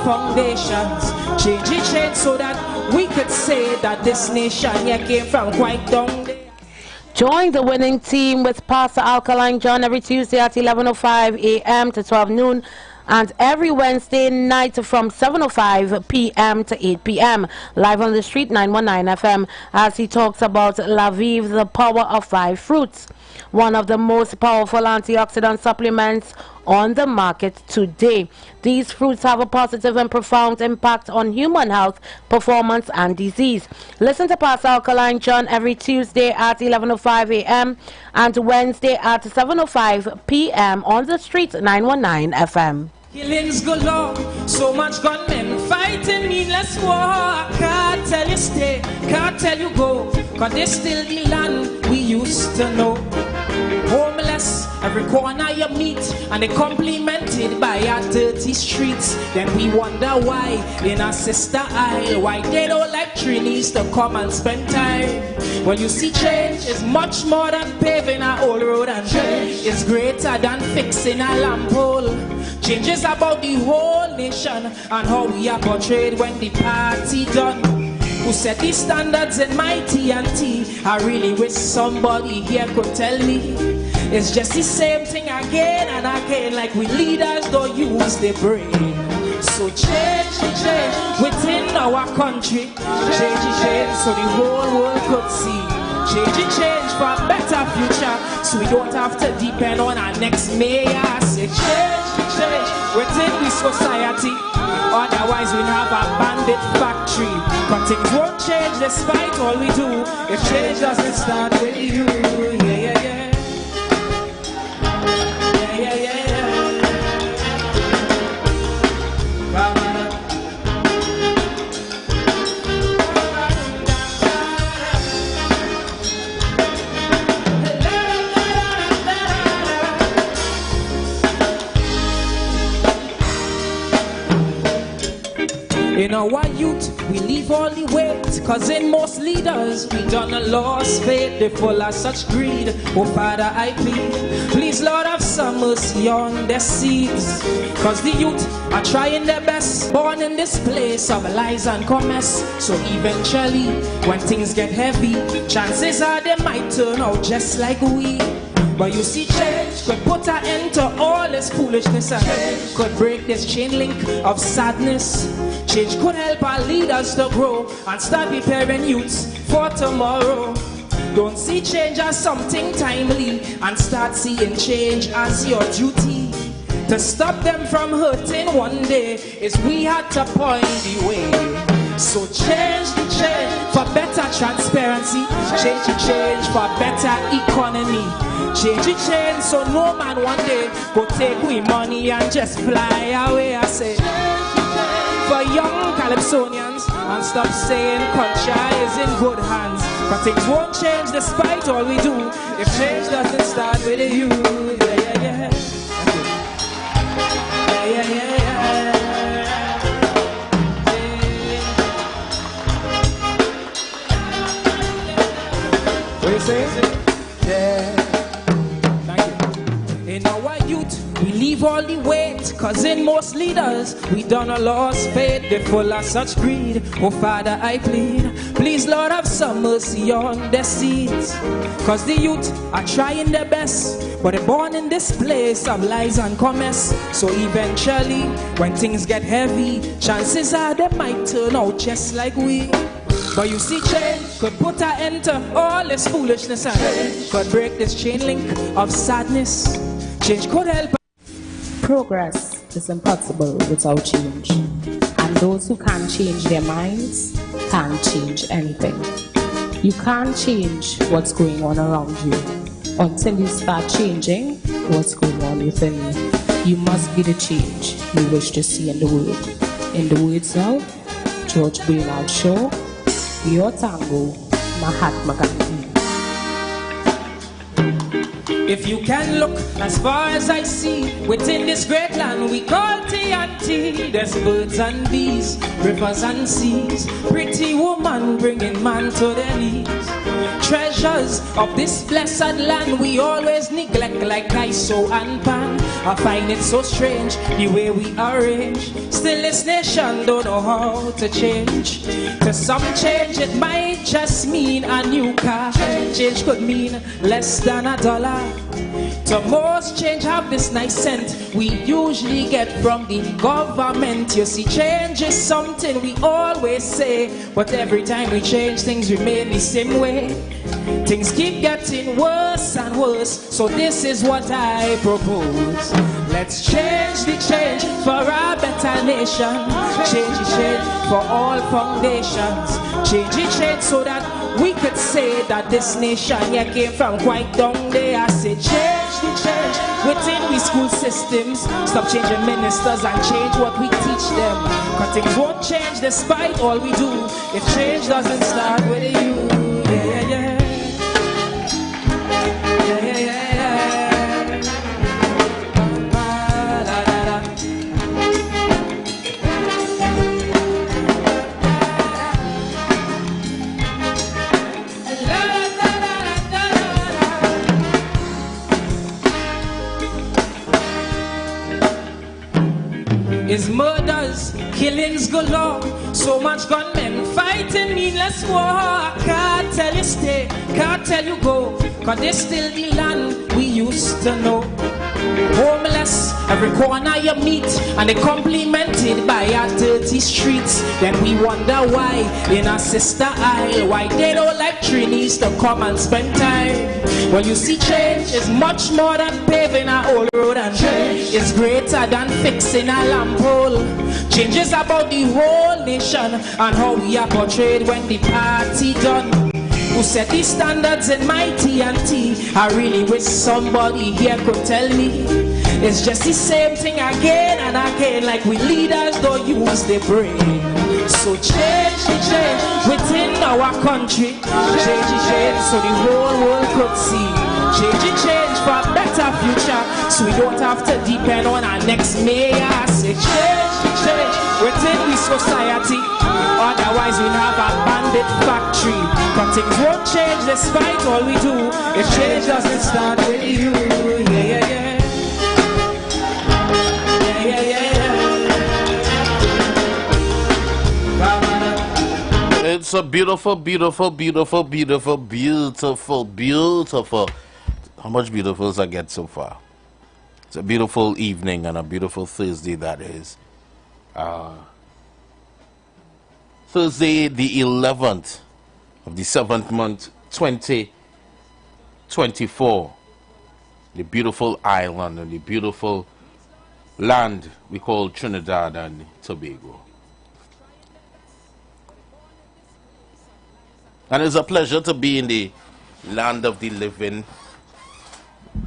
foundations. Change it, change so that we could say that this nation here came from quite down there. Join the winning team with Pastor Alkaline John every Tuesday at 11:05 a.m. to 12 noon. And every Wednesday night from 7:05 p.m. to 8 p.m. live on the street 919 FM as he talks about La Vive, the power of 5 fruits, one of the most powerful antioxidant supplements on the market today. These fruits have a positive and profound impact on human health, performance, and disease. Listen to Pastor Alkaline John every Tuesday at 11:05 a.m. and Wednesday at 7:05 p.m. on the street 919 FM. Killings galore, so much gunmen fighting meaningless war. Can't tell you stay, can't tell you go, cause this still the land we used to know. Homeless, every corner you meet, and they complimented by our dirty streets. Then we wonder why in our sister isle, why they don't like Trinis to come and spend time. Well, you see, change is much more than paving an old road, and change is greater than fixing a lamp pole. Change is about the whole nation and how we are portrayed when the party done. Who set these standards in my TNT? I really wish somebody here could tell me. It's just the same thing again and again, like we leaders don't use their brain. So change within our country. Change so the whole world could see. Change for a better future, so we don't have to depend on our next mayor. Say change within the society, otherwise we'll have a bandit factory. But things won't change despite all we do if change doesn't start with you. In our youth, we leave all the weight, cause in most leaders, we done a lost faith. They full of such greed. Oh Father, I plead, please Lord have some mercy on their seeds. Cause the youth are trying their best, born in this place of lies and commerce. So eventually, when things get heavy, chances are they might turn out just like we. But you see, change could put an end to all this foolishness and could break this chain link of sadness. Change could help our leaders to grow and start preparing youths for tomorrow. Don't see change as something timely and start seeing change as your duty. To stop them from hurting one day is we had to point the way. So change for better transparency. Change for better economy. Change so no man one day go take we money and just fly away. I say for young Calypsonians and stop saying culture is in good hands. But things won't change despite all we do if change doesn't start with you. What you say? In our youth, we leave all the weight, cause in most leaders, we done a lost faith. They full of such greed. Oh Father, I plead, please Lord have some mercy on their seeds. Cause the youth are trying their best, but they're born in this place of lies and commerce. So eventually, when things get heavy, chances are they might turn out just like we. But you see, change could put an end to all this foolishness and could break this chain link of sadness. Change could help. Progress is impossible without change. And those who can't change their minds can't change anything. You can't change what's going on around you until you start changing what's going on within you. You must be the change you wish to see in the world. In the words now, George Bernard Shaw, your tango, Mahatma Gandhi. If you can look as far as I see, within this great land we call TNT, there's birds and bees, rivers and seas, pretty woman bringing man to their knees. Treasures of this blessed land we always neglect like ISO and pan. I find it so strange the way we arrange. Still this nation don't know how to change. To some change it might just mean a new car. Change could mean less than $1. To most change have this nice scent we usually get from the government. You see, change is something we always say, but every time we change things remain the same way. Things keep getting worse and worse, so this is what I propose. Let's change the change for a better nation. Change the change for all foundations. Change the change so that we could say that this nation here came from quite down there. I say change the change within we school systems. Stop changing ministers and change what we teach them. Cause things won't change despite all we do if change doesn't start with you. Yeah, yeah. Is murders, killings galore. So much gunmen fighting meaningless war. Can't tell you stay, can't tell you go, cause this still the land we used to know. Homeless, every corner you meet, and they complimented by our dirty streets. Then we wonder why in our sister isle, why they don't like Trinis to come and spend time. When you see change is much more than paving a old road, and change is greater than fixing a lamp pole. Change is about the whole nation and how we are portrayed when the party done. Who set these standards in my TNT? I really wish somebody here could tell me. It's just the same thing again and again, like we leaders don't use their brain. So change the change within our country. Change the change so the whole world could see. Change the change for a better future, so we don't have to depend on our next mayor. Say change the change within the society. Otherwise we'll have a bandit factory. But things won't change despite all we do if change doesn't start with you. Yeah, yeah, yeah. Yeah, yeah, yeah. It's a beautiful, beautiful, beautiful, beautiful, beautiful, beautiful. How much beautiful does I get so far? It's a beautiful evening and a beautiful Thursday that is. Thursday the 11th of the 7th month 2024. The beautiful island and the beautiful land we call Trinidad and Tobago. And it's a pleasure to be in the land of the living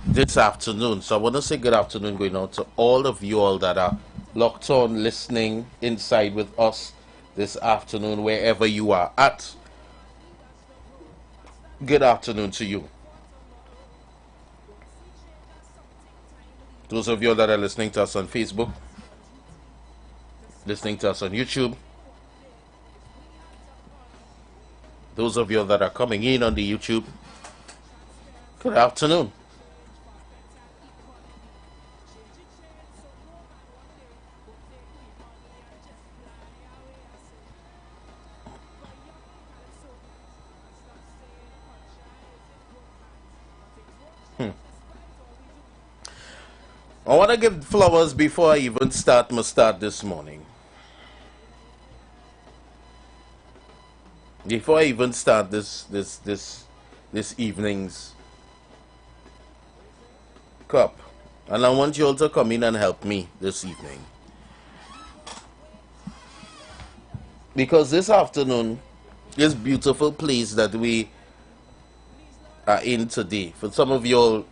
this afternoon. So I want to say good afternoon going out to all of you all that are locked on listening inside with us this afternoon, wherever you are at. Good afternoon to you. Those of you that are listening to us on Facebook, listening to us on YouTube, those of you that are coming in on the YouTube, good afternoon. I want to give flowers before I even start my start this morning. Before I even start this evening's cup. And I want you all to come in and help me this evening. Because this afternoon, this beautiful place that we are in today, for some of you all,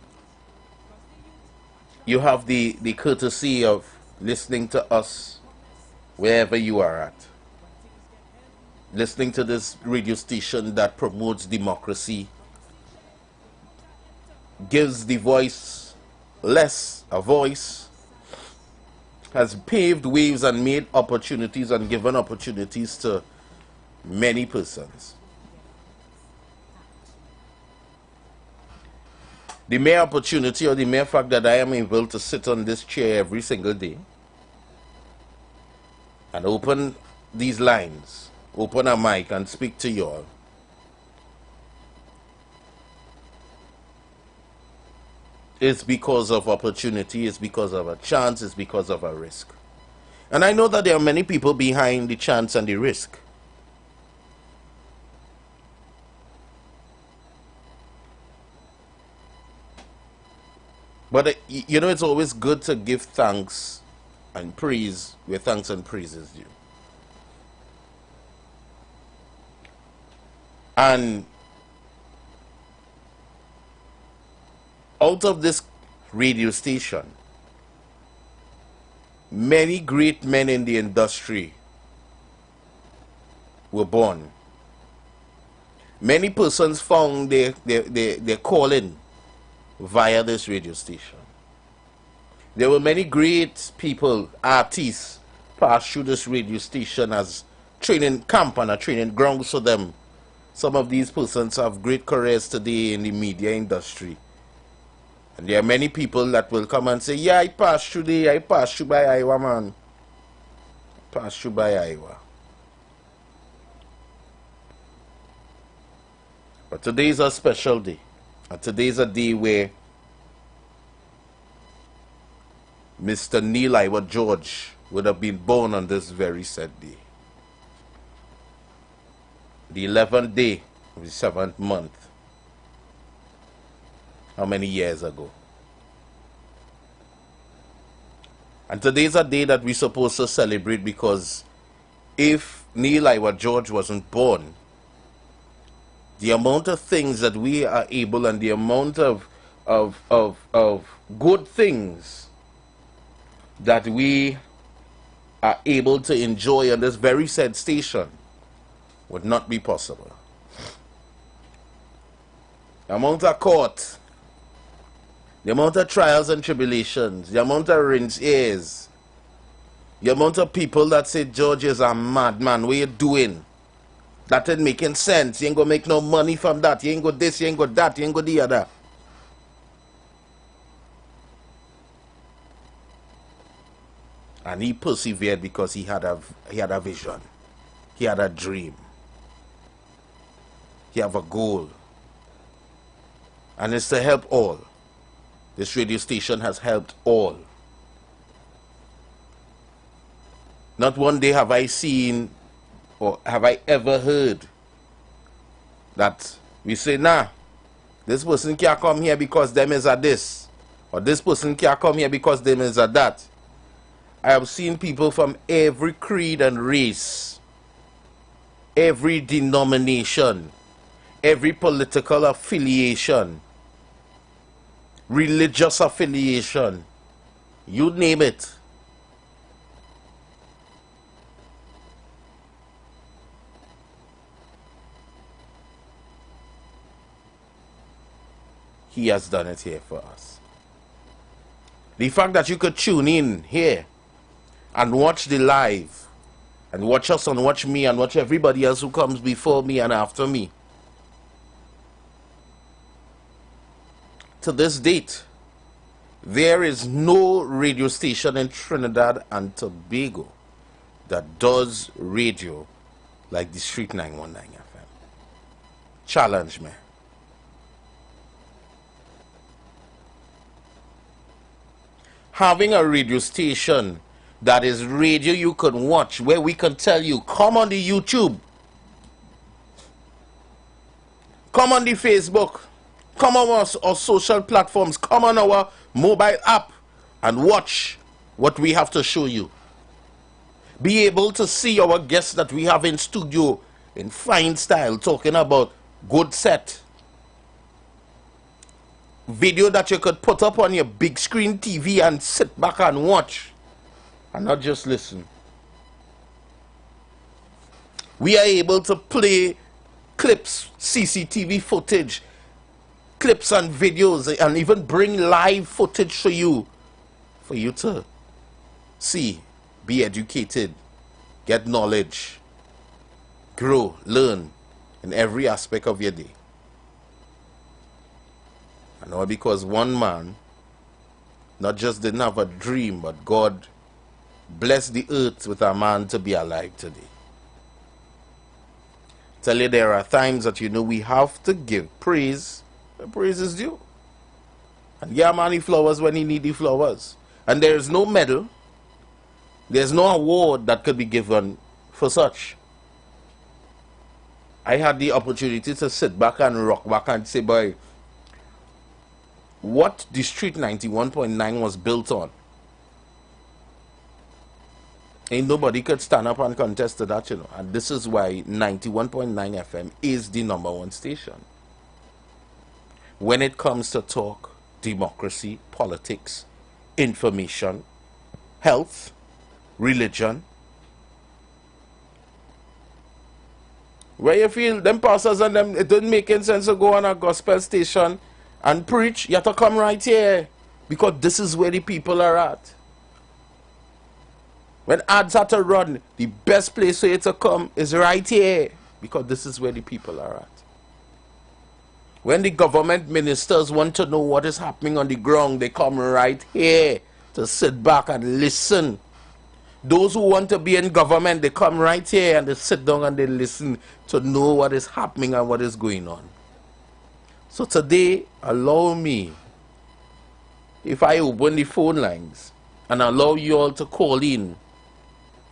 you have the courtesy of listening to us wherever you are at. Listening to this radio station that promotes democracy, gives the voiceless a voice, has paved ways and made opportunities and given opportunities to many persons. The mere opportunity or the mere fact that I am able to sit on this chair every single day and open these lines, open a mic and speak to you all, is because of opportunity, is because of a chance, is because of a risk. And I know that there are many people behind the chance and the risk. But you know, it's always good to give thanks and praise where thanks and praise is due. And out of this radio station, many great men in the industry were born. Many persons found their calling via this radio station. There were many great people, artists, passed through this radio station as training camp and a training grounds for them. Some of these persons have great careers today in the media industry. And there are many people that will come and say, yeah, I passed through there, I passed through by IWER, man. Passed through by IWER. But today is a special day. And today is a day where Mr. Neil IWER George would have been born on this very said day. The 11th day of the 7th month. How many years ago? And today is a day that we're supposed to celebrate, because if Neil IWER George wasn't born, the amount of things that we are able and the amount of good things that we are able to enjoy on this very said station would not be possible. The amount of court, the amount of trials and tribulations, the amount of rinse ears, the amount of people that say George is a madman, what you doing? That ain't making sense. You ain't gonna make no money from that. You ain't got this, you ain't got that, you ain't got the other. And he persevered because he had a vision. He had a dream. He had a goal. And it's to help all. This radio station has helped all. Not one day have I seen or have I ever heard that we say, nah, this person can't come here because them is a this, or this person can't come here because them is a that. I have seen people from every creed and race, every denomination, every political affiliation, religious affiliation, you name it. He has done it here for us. The fact that you could tune in here and watch the live, and watch us and watch me and watch everybody else who comes before me and after me. To this date, there is no radio station in Trinidad and Tobago that does radio like The Street 919 FM. Challenge me. Having a radio station that is radio you can watch, where we can tell you, come on the YouTube, come on the Facebook, come on our social platforms, come on our mobile app and watch what we have to show you. Be able to see our guests that we have in studio in fine style, talking about good set. Video that you could put up on your big screen TV and sit back and watch and not just listen. We are able to play clips, CCTV footage, clips and videos, and even bring live footage for you to see, be educated, get knowledge, grow, learn in every aspect of your day. And all because one man not just didn't have a dream, but God blessed the earth with a man to be alive today. Tell you, there are times that we have to give praise. The praise is due. And yeah, man, the flowers when he need the flowers. And there is no medal, there's no award that could be given for such. I had the opportunity to sit back and rock back and say, boy, what the Street 91.9 was built on, ain't nobody could stand up and contest to that, And this is why 91.9 FM is the #1 station. When it comes to talk, democracy, politics, information, health, religion. Where you feel them pastors and them, it doesn't make any sense to go on a gospel station and preach. You have to come right here, because this is where the people are at. When ads have to run, the best place for you to come is right here, because this is where the people are at. When the government ministers want to know what is happening on the ground, they come right here to sit back and listen. Those who want to be in government, they come right here and they sit down and they listen to know what is happening and what is going on. So today, allow me, if I open the phone lines and allow you all to call in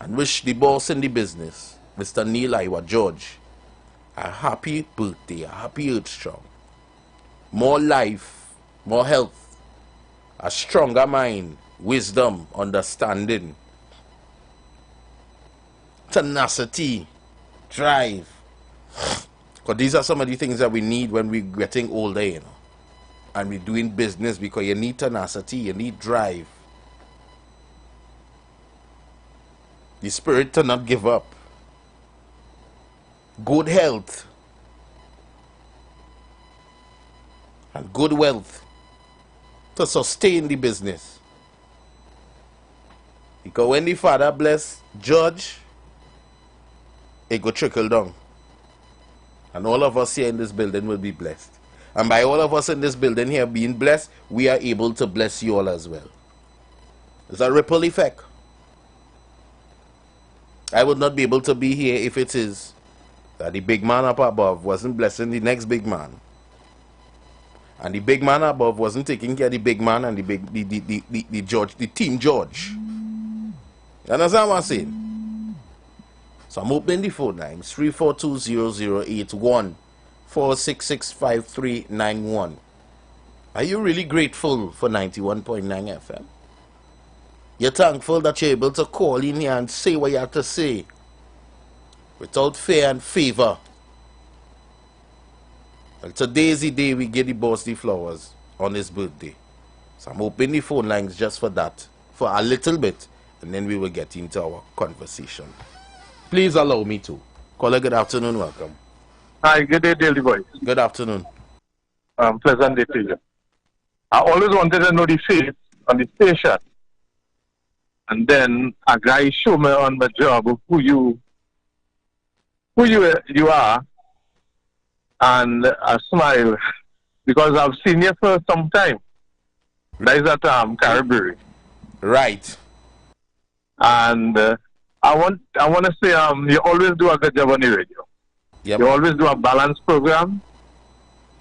and wish the boss in the business, Mr. Neil IWER George, a happy birthday, a happy Earth Strong. More life, more health, a stronger mind, wisdom, understanding, tenacity, drive. Because these are some of the things that we need when we're getting older, and we're doing business, because you need tenacity, you need drive. The spirit to not give up. Good health. And good wealth to sustain the business. Because when the Father bless George, it go trickle down. And all of us here in this building will be blessed. And by all of us in this building here being blessed, we are able to bless you all as well. It's a ripple effect. I would not be able to be here if it is that the big man up above wasn't blessing the next big man. And the big man above wasn't taking care of the big man and the George, the team George. You understand what I'm saying? So I'm opening the phone lines, 342-0081, 466-5391. Are you really grateful for 91.9 FM? You're thankful that you're able to call in here and say what you have to say without fear and favor. Well, today's the day we give the boss the flowers on his birthday. So I'm opening the phone lines just for that, for a little bit, and then we will get into our conversation. Please allow me to. Caller, good afternoon, welcome. Hi, good day, Daily Boy. Good afternoon. Pleasant day to you. I always wanted to know the face on the station. And then a guy showed me on my job of who you are, and I smile because I've seen you for some time. That is at Caribbean. Right. And I want to say you always do a good job on the radio. Yep. You always do a balanced program.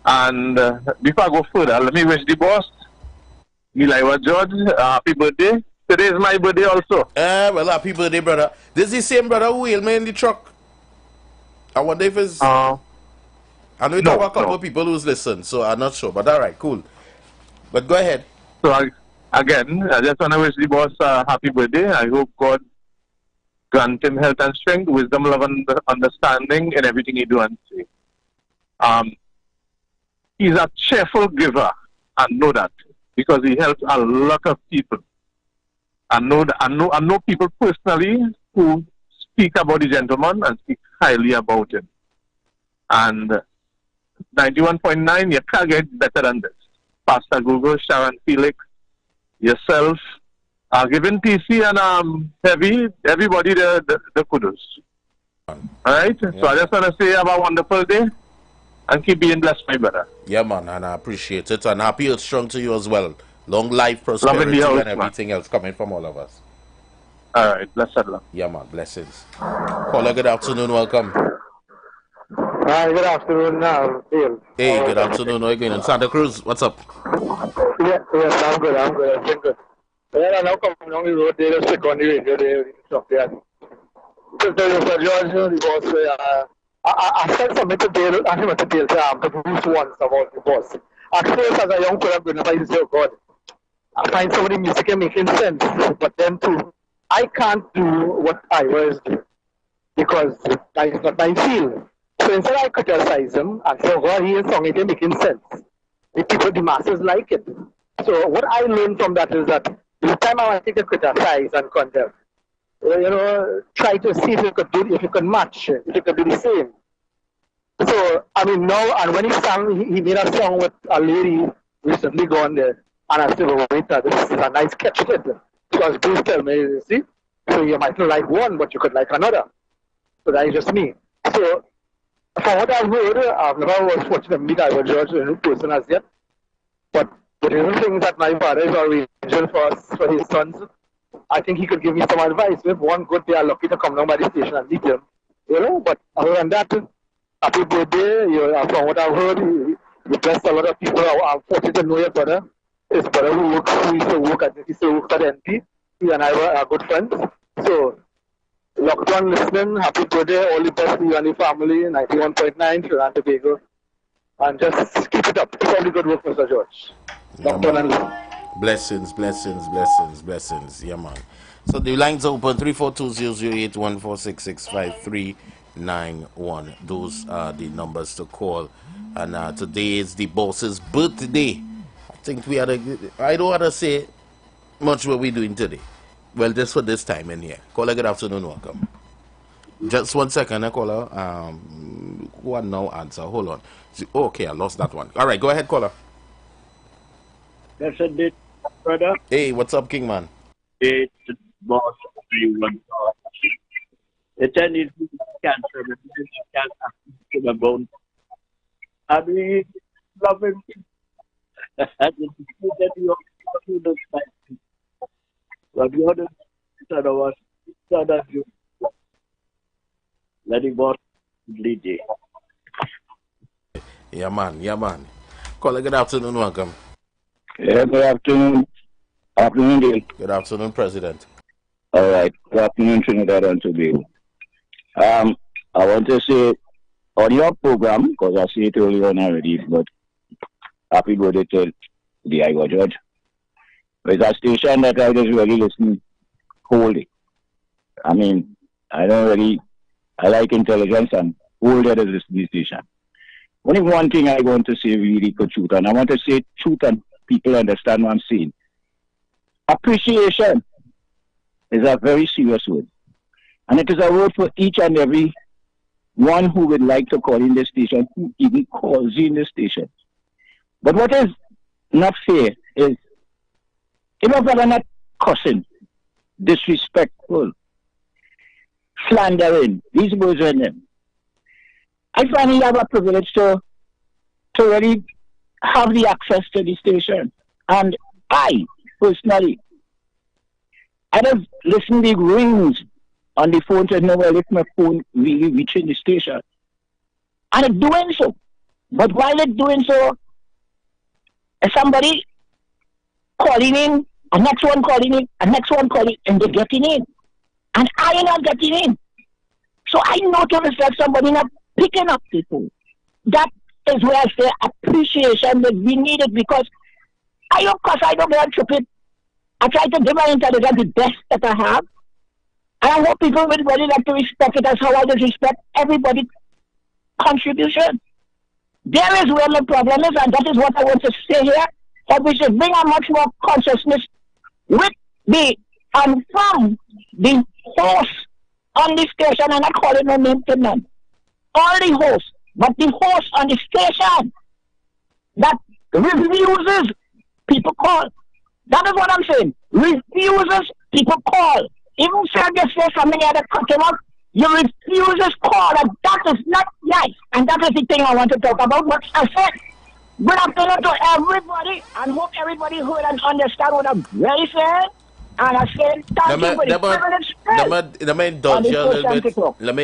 And before I go further, let me wish the boss, Neil IWER George, happy birthday. Today is my birthday also. Well, happy birthday, brother. This is the same brother who hailed me in the truck. I wonder if it's... I know you have a couple of people who's listened, so I'm not sure. But all right, cool. But go ahead. So, again, I just want to wish the boss a happy birthday. I hope God grant him health and strength, wisdom, love, and understanding in everything he do and say. He's a cheerful giver, and know that, because he helps a lot of people. I know people personally who speak about the gentleman and speak highly about him. And 91.9, you can't get better than this. Pastor Google, Sharon Felix, yourself, giving PC and everybody the kudos. Alright? Yeah. So I just want to say have a wonderful day. And keep being blessed, my brother. Yeah, man, and I appreciate it. And happy Earth Strong to you as well. Long life, prosperity, and everything else coming from all of us. All right, blessed love. Yeah, man, blessings. Caller, good afternoon, welcome. Hi, good afternoon, Bill. Hey, good afternoon. How are you going? Santa Cruz, what's up? Yes, I'm good. I've been good. Well, I now come along the road, they just stick on the radio, they stuff there. Just tell you, Sir George, the boss, I said something to Dale, I him to Dale, to Bruce once about the boss. At first, as a young player, I'm going to say, oh God, I find some of the music making sense, but then too, I can't do what IWER do, because that is not my field. So instead I criticize him and say, well, he is song, it ain't making sense. The people, the masses like it. So what I learned from that is that the time I want to criticize and condemn, try to see if you could do, if you could match, if you could do the same. So, I mean, now, and when he sang, he made a song with a lady recently gone there, and I said, well, wait, this is a nice catch hit. Because Bruce tell me, you see, so you might not like one, but you could like another. So that is just me. So, from what I've heard, I've never was fortunate to meet IWER George in person as yet. But the little things that my father is arranging for us, for his sons, I think he could give me some advice. If one good day I'm lucky to come down by the station and meet him, but other than that, happy birthday. From what I've heard, you blessed a lot of people. I'm fortunate to know your brother. His brother who used to work at the NP. He and I are good friends. So, locked on listening, happy birthday, all the best to you and the family, 91.9, Trinidad and Tobago. And just keep it up. Keep all the good work, Mr. George. Locked on and listen. Blessings. Yeah, man. So the lines are open 342-081-4665-391. Those are the numbers to call. And today is the boss's birthday. I think I don't want to say much what we're doing today. Well, just for this time in here. Caller, good afternoon, welcome. Just 1 second, caller. One now answer. Hold on. Okay, I lost that one. All right, go ahead, caller. That's a bit, brother. Hey, what's up, King Man? It's the boss of everyone. It's any cancer, but it's cancer to the bone. I mean, love him. But the other side of us, that you let it go lead it. Yeah, man. Caller, good afternoon, welcome. Yeah, good afternoon. Afternoon, Dale. Good afternoon, President. All right. Good afternoon, Trinidad and Tobago. I want to say on your program, because I see it earlier on already, but happy birthday to the IWER George. It's a station that I just really listen wholly. I mean, I like intelligence and wholly I just listen to the station. Only one thing I want to say really for truth, and I want to say truth and people understand what I'm saying. Appreciation is a very serious word. And it is a word for each and every one who would like to call in the station, who even calls in the station. But what is not fair is, if you're not cussing, disrespectful, slandering, these words are in them. I finally have a privilege to really have the access to the station. And I, personally, I just listen to the rings on the phone to know if my phone really reaching the station. And it's doing so. But while it's doing so, somebody calling in, a next one calling in, a next one calling, and they're getting in. And I am not getting in. So I notice that somebody not picking up the phone. That is where I say appreciation that we need it, because I don't get stupid. I try to give my intelligence the best that I have. And I hope people will really like to respect it as how I just respect everybody's contribution. There is where the problem is, and that is what I want to say here, that we should bring a much more consciousness with the from the host on the station, and I call it no name to none. All the hosts, but the host on the station that refuses people call. That is what I'm saying. Refuses people call. Even Sergey says something here that cut him off. You refuse this call, and that is not nice. And that is the thing I want to talk about. But I said, good afternoon to everybody, and hope everybody heard and understand what I'm really saying. And I said, thank you for the privilege. Let me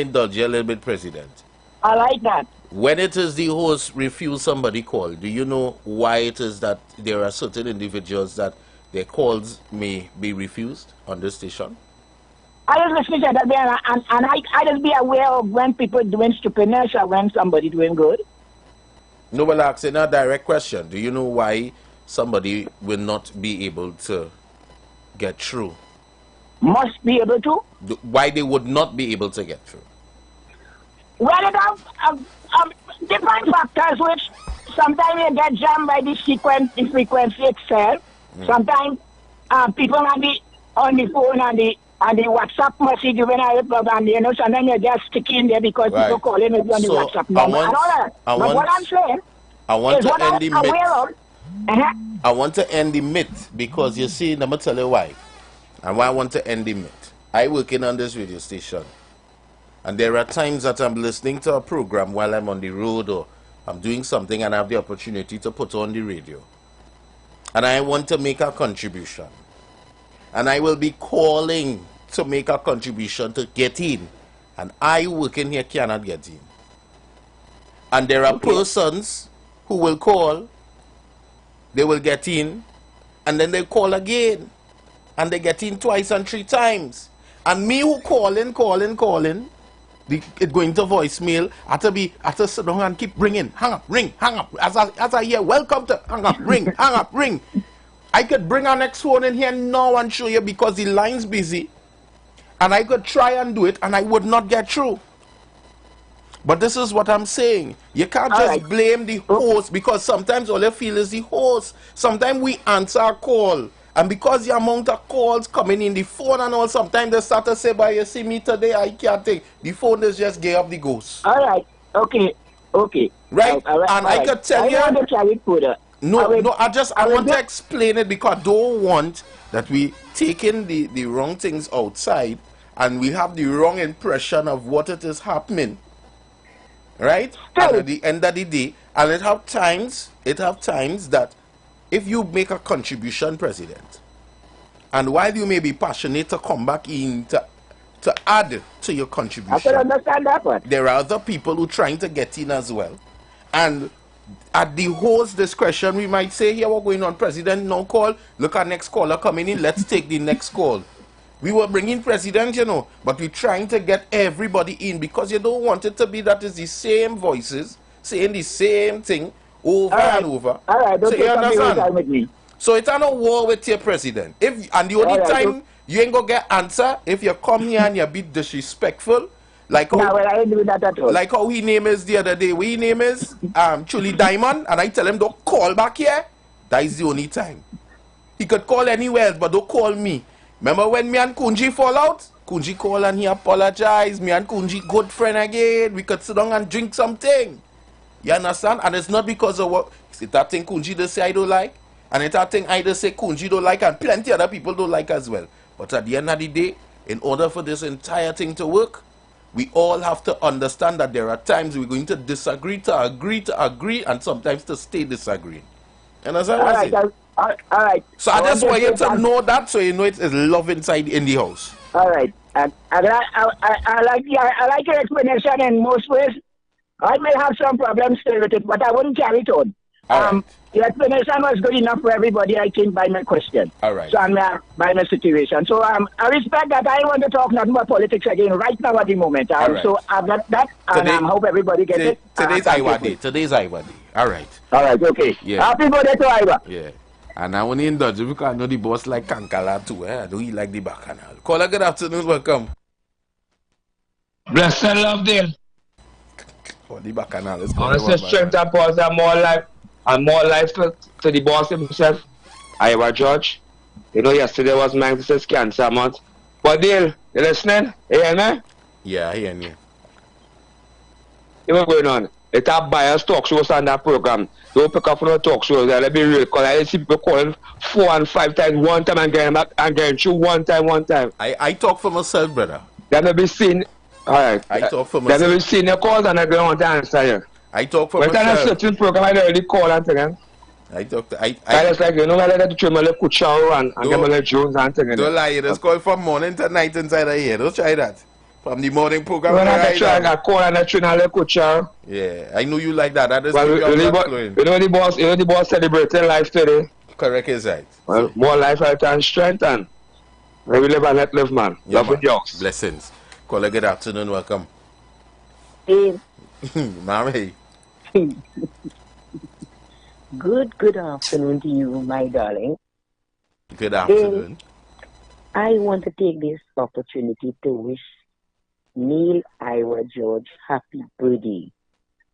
indulge you a little bit, President. I like that. When it is the host refuse somebody call, do you know why it is that there are certain individuals that their calls may be refused on this station? I just listen to that, and I just be aware of when people doing stupidness or when somebody doing good. No, but asking a direct question. Do you know why somebody will not be able to get through? Must be able to? Why they would not be able to get through? Well, it have different factors which sometimes you get jammed by the frequency itself. Sometimes people might be on the phone and the WhatsApp message when I and you know, sometimes you just stick in there because people calling maybe on the WhatsApp number and all that. But what I'm saying I want is to what end I'm the myth. aware of. I want to end the myth because you see, let me tell you why. And why I want to end the myth. I working on this radio station. And there are times that I'm listening to a program while I'm on the road or I'm doing something and I have the opportunity to put on the radio. And I want to make a contribution. And I will be calling to make a contribution to get in. And I working here cannot get in. And there are persons who will call, they will get in, and then they call again. And they get in twice and 3 times. And me who calling, it going to voicemail. I have to sit down and keep ringing. Hang up, ring, hang up. As I hear, welcome to hang up, ring, hang up, ring. I could bring our next phone in here now and show you because the line's busy. And I could try and do it and I would not get through. But this is what I'm saying. You can't just blame the host because sometimes all you feel is the host. Sometimes we answer a call. And because the amount of calls coming in the phone and all, sometimes they start to say, "But you see me today, I can't take." The phone is just gave up the ghost. All right. Okay. Right? And I could tell you. I want to try it further. No, I want to explain it because I don't want that we taking the wrong things outside and we have the wrong impression of what it is happening. Right? And at the end of the day, and it have times that if you make a contribution, President, and while you may be passionate to come back in to add to your contribution, I can understand that one. There are other people who are trying to get in as well. And at the host's discretion, we might say, here, what's going on, President, no call. Look at next caller coming in. Let's take the next call. We were bringing President, you know, but we're trying to get everybody in because you don't want it to be that it's the same voices saying the same thing over and over. All right, so you understand? With me. So it's on a war with your president. And the only time you ain't gonna get answer if you come here and you be disrespectful. Like how, I ain't doing that at all. Like how he name is the other day. What he name is Chuli Diamond, and I tell him don't call back here. That is the only time. He could call anywhere else, but don't call me. Remember when me and Kunji fall out? Kunji called and he apologized. Me and Kunji good friend again. We could sit down and drink something. You understand? And it's not because of what it's that thing Kunji does say I don't like, and it's that thing I just say Kunji don't like, and plenty other people don't like as well. But at the end of the day, in order for this entire thing to work, we all have to understand that there are times we're going to disagree, to agree, and sometimes to stay disagreeing. And as I was saying, all right. So I just want you to know that, so you know it is love inside in the house. All right. I like your explanation in most ways. I may have some problems still with it, but I wouldn't carry it on. Right. The explanation was good enough for everybody, I think, by my question. All right. So by my situation. So I respect that. I want to talk nothing about politics again right now at the moment. Right. So I've got that, and I hope everybody gets it. Today's IWER Day. Today's IWER Day. All right. All right, okay. Yeah. Happy birthday to IWER. Yeah. And I want to indulge because I know the boss like Kankala too. I know he like the Bacchanal. Caller, good afternoon. Welcome. Blessed love, Dale. Oh, the Bacchanal is I want to say strength and pause and more life to the boss himself, IWER George. You know, yesterday was Manchester's cancer month. But Dale, you listening? You hear me? Yeah, I hear you. What's going on? It's a biased talk shows on that program. Don't pick up on the talk shows. Let's be real. Because I see people calling 4 and 5 times one time and getting back and getting through one time. I talk for myself, brother. They may be seen Alright. I talk for Then myself. we've seen your calls and I don't want to answer you. I talk for But on a myself. certain program, I already call and thing. I talk to, I just like, you know, I let the trim a little Kuchao and get my Jones and thing. Don't lie, you just call from morning to night inside of here. Don't try that. From the morning program. When I try, I got call and I trim a little Kuchao. Yeah, I know you like that. That is well, you know the boss celebrating life today. Correct, is right. Well, more life, health, and strength, and we live and let live, man. Yeah, love with jokes. Blessings. Caller, good afternoon. Welcome. Hey. Mommy. Good afternoon to you, my darling. Good afternoon. I want to take this opportunity to wish Neil IWER George happy birthday.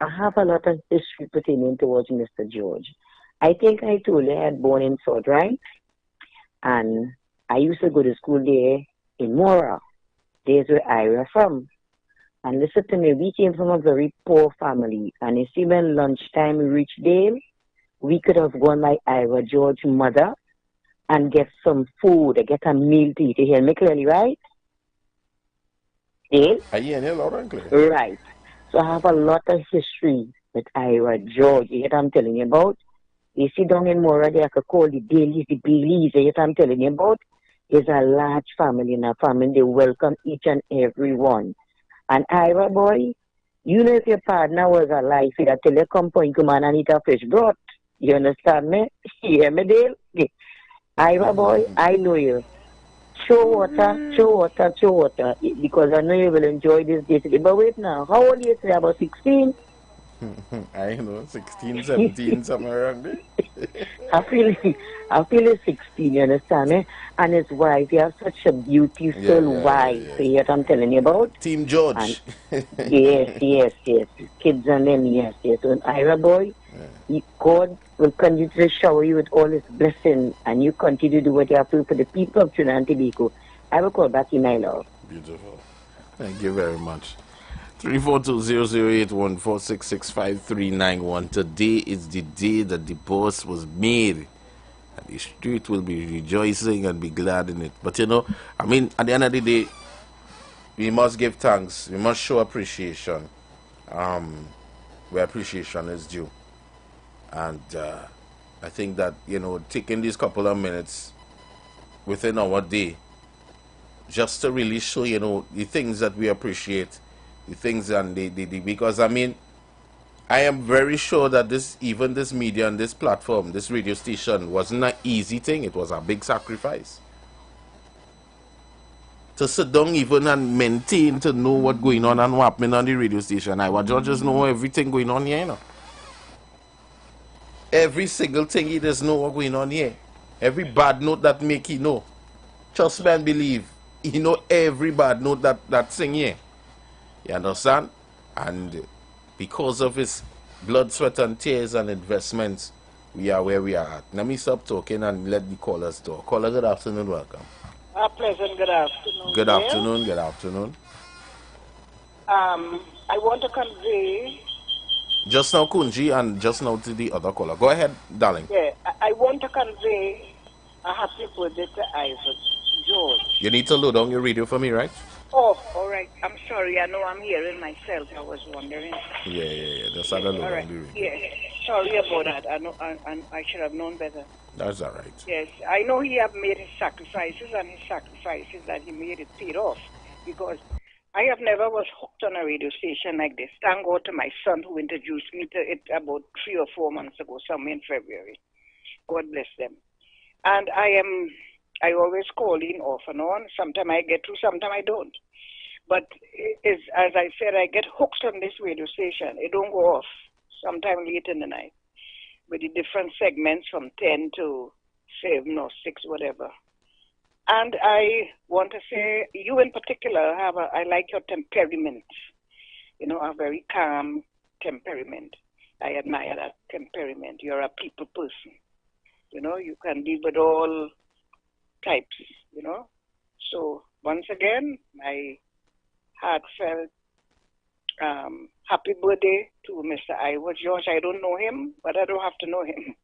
I have a lot of history pertaining towards Mr. George. I think I told you I had born in South, right? And I used to go to school there in Mora. There's where IWER from. And listen to me, we came from a very poor family. And you see, when lunchtime we reached there, we could have gone by IWER George's mother and get some food, get a meal to eat. You hear me clearly, right? Dale? I hear you loud and clear. Right. So I have a lot of history with IWER George. You hear what I'm telling you about? You see down in Mora, they could call the Dailies, the Baileys. You hear what I'm telling you about? There's a large family in our family. They welcome each and every one. And IWER boy, you know if your partner was alive, he'd tell you, come point, come on and eat a fish broth. You understand me? You hear me, Dale? IWER boy, I know you. Show water. Because I know you will enjoy this day today. But wait now, how old are you today? About 16? I know, 16, 17, somewhere around there. I feel it's 16, you understand me? And his wife, you have such a beautiful wife. Yeah. So you know what I'm telling you about? Team George. And yes. Kids and them, yes. So IWER boy, God will continue to shower you with all his blessings, and you continue to do what you have to for the people of Trinidad and Tobago. I will call back in my love. Beautiful. Thank you very much. 342-008-14665-391. Today is the day that the boss was made. And the street will be rejoicing and be glad in it. But you know, I mean, at the end of the day, we must give thanks. We must show appreciation. Where appreciation is due. And I think that, you know, taking these couple of minutes within our day just to really show, you know, the things that we appreciate, the things and the because I mean, I am very sure that this media and this platform, this radio station, wasn't an easy thing. It was a big sacrifice. To sit down even and maintain to know what's going on and what happening on the radio station. IWER George know everything going on here, you know. Every single thing he does know what's going on here. Every bad note that make he know. Trust me and believe. He know every bad note that sing here. You understand? And because of his blood, sweat and tears and investments, we are where we are at. Let me stop talking and let the callers talk. Caller, good afternoon, welcome. A pleasant good afternoon. Good afternoon, good afternoon. I want to convey... Just now, Kunji, and just now to the other caller. Go ahead, darling. Yeah, I want to convey a happy birthday to IWER George. You need to load down your radio for me, right? Oh, all right. I'm sorry. I know I'm hearing myself. I was wondering. Yeah. That's how I load down the radio. Yeah, sorry about that. I know. I should have known better. That's all right. Yes, I know he have made his sacrifices, and his sacrifices that he made it paid off. Because I have never was hooked on a radio station like this. Thank God to my son who introduced me to it about 3 or 4 months ago, somewhere in February. God bless them. And I always call in off and on. Sometimes I get through, sometimes I don't. But as I said, I get hooked on this radio station. It don't go off sometime late in the night with the different segments from 10 to 7 or 6, whatever. And I want to say, you in particular, I like your temperament. You know, a very calm temperament. I admire that temperament. You're a people person. You know, you can deal with all types, you know. So, once again, my heartfelt happy birthday to Mr. IWER George. I don't know him, but I don't have to know him.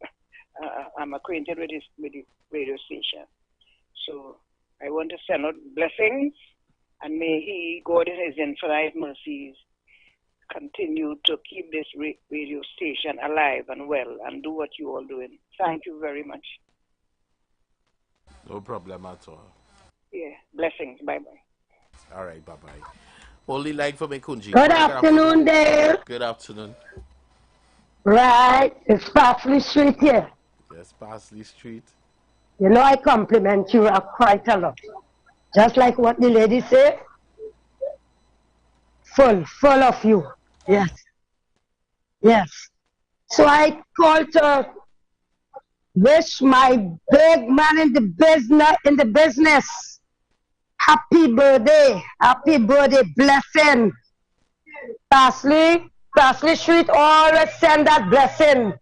I'm acquainted with the radio station. So I want to send out blessings And may He, God in His infinite mercies, continue to keep this radio station alive and well and do what you all doing. Thank you very much. No problem at all. Yeah, blessings. Bye-bye. All right, bye-bye. Only like for me, Kunji. Good afternoon, Dale. Good afternoon. Right, it's Parsley Street here. Yes, Parsley Street. You know I compliment you quite a lot. Just like what the lady said. Full of you. Yes. Yes. So I called to wish my big man in the business happy birthday, blessing. Parsley Street always send that blessing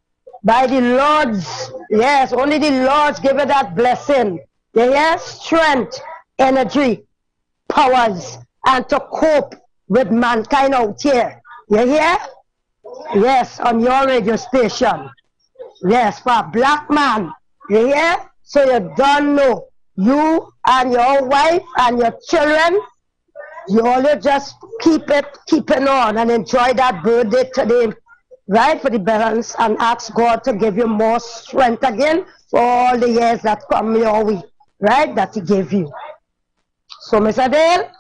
by the Lord's. Yes, only the Lord's give it that blessing. You hear? Strength, energy, powers, and to cope with mankind out here. You hear? Yes, on your radio station. Yes, for a black man. You hear? So you don't know. You and your wife and your children, you always just keeping on and enjoy that birthday today, right, for the balance, and ask God to give you more strength again for all the years that come your way, right, that He gave you. So, Mr. Dale,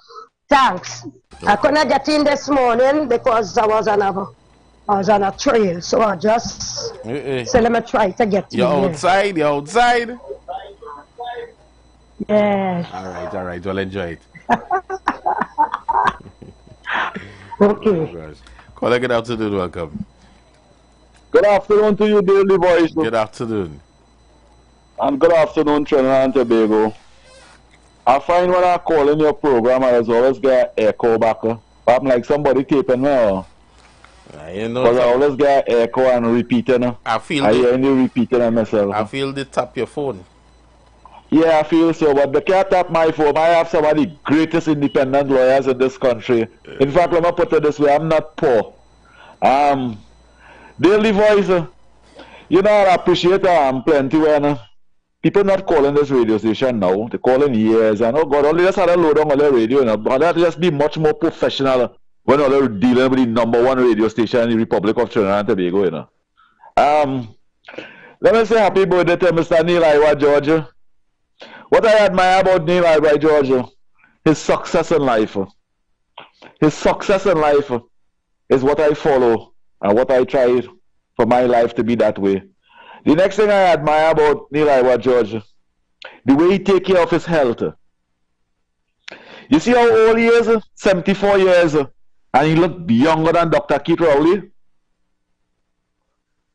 thanks. I couldn't get in this morning because I was on a trail, so I just said let me try to get You're in outside? You're outside? Yes. All right. Well, enjoy it. Okay. Caller, good afternoon. Welcome. Good afternoon to you, Daily Voice. Good afternoon. And good afternoon, Trinidad and Tobago. I find when I call in your program, I always get echo back. I'm like somebody taping me. Because I always get echo and repeating. I hear you repeating on myself. I feel they tap your phone. Yeah, I feel so, but they can't tap my phone. I have some of the greatest independent lawyers in this country. In fact, let me put it this way, I'm not poor. Daily Voice, you know, I appreciate plenty when people not calling this radio station now. They're calling years, and oh God, only just had a load on the radio, you know, but that just be much more professional when they're dealing with the #1 radio station in the Republic of Trinidad and Tobago, you know. Let me say happy birthday to Mr. Neil IWER, Georgia. What I admire about Neil IWER, Georgia, his success in life. His success in life is what I follow and what I try for my life to be that way. The next thing I admire about Neil IWER, Georgia, the way he take care of his health. You see how old he is? 74 years. And he look younger than Dr. Keith Rowley.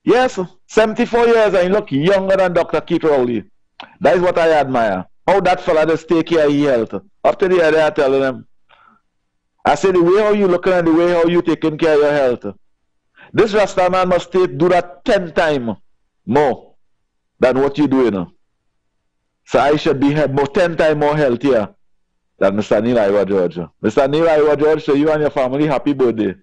Yes, 74 years and he look younger than Dr. Keith Rowley. That is what I admire. How that fella just take care of his health. After the other I tell them, I say the way how you looking and the way how you taking care of your health. This Rasta man must do that 10 times more than what you doing. So I should be 10 times more healthier than Mr. Neil IWER, George. Mr. Neil IWER, George, so you and your family, happy birthday.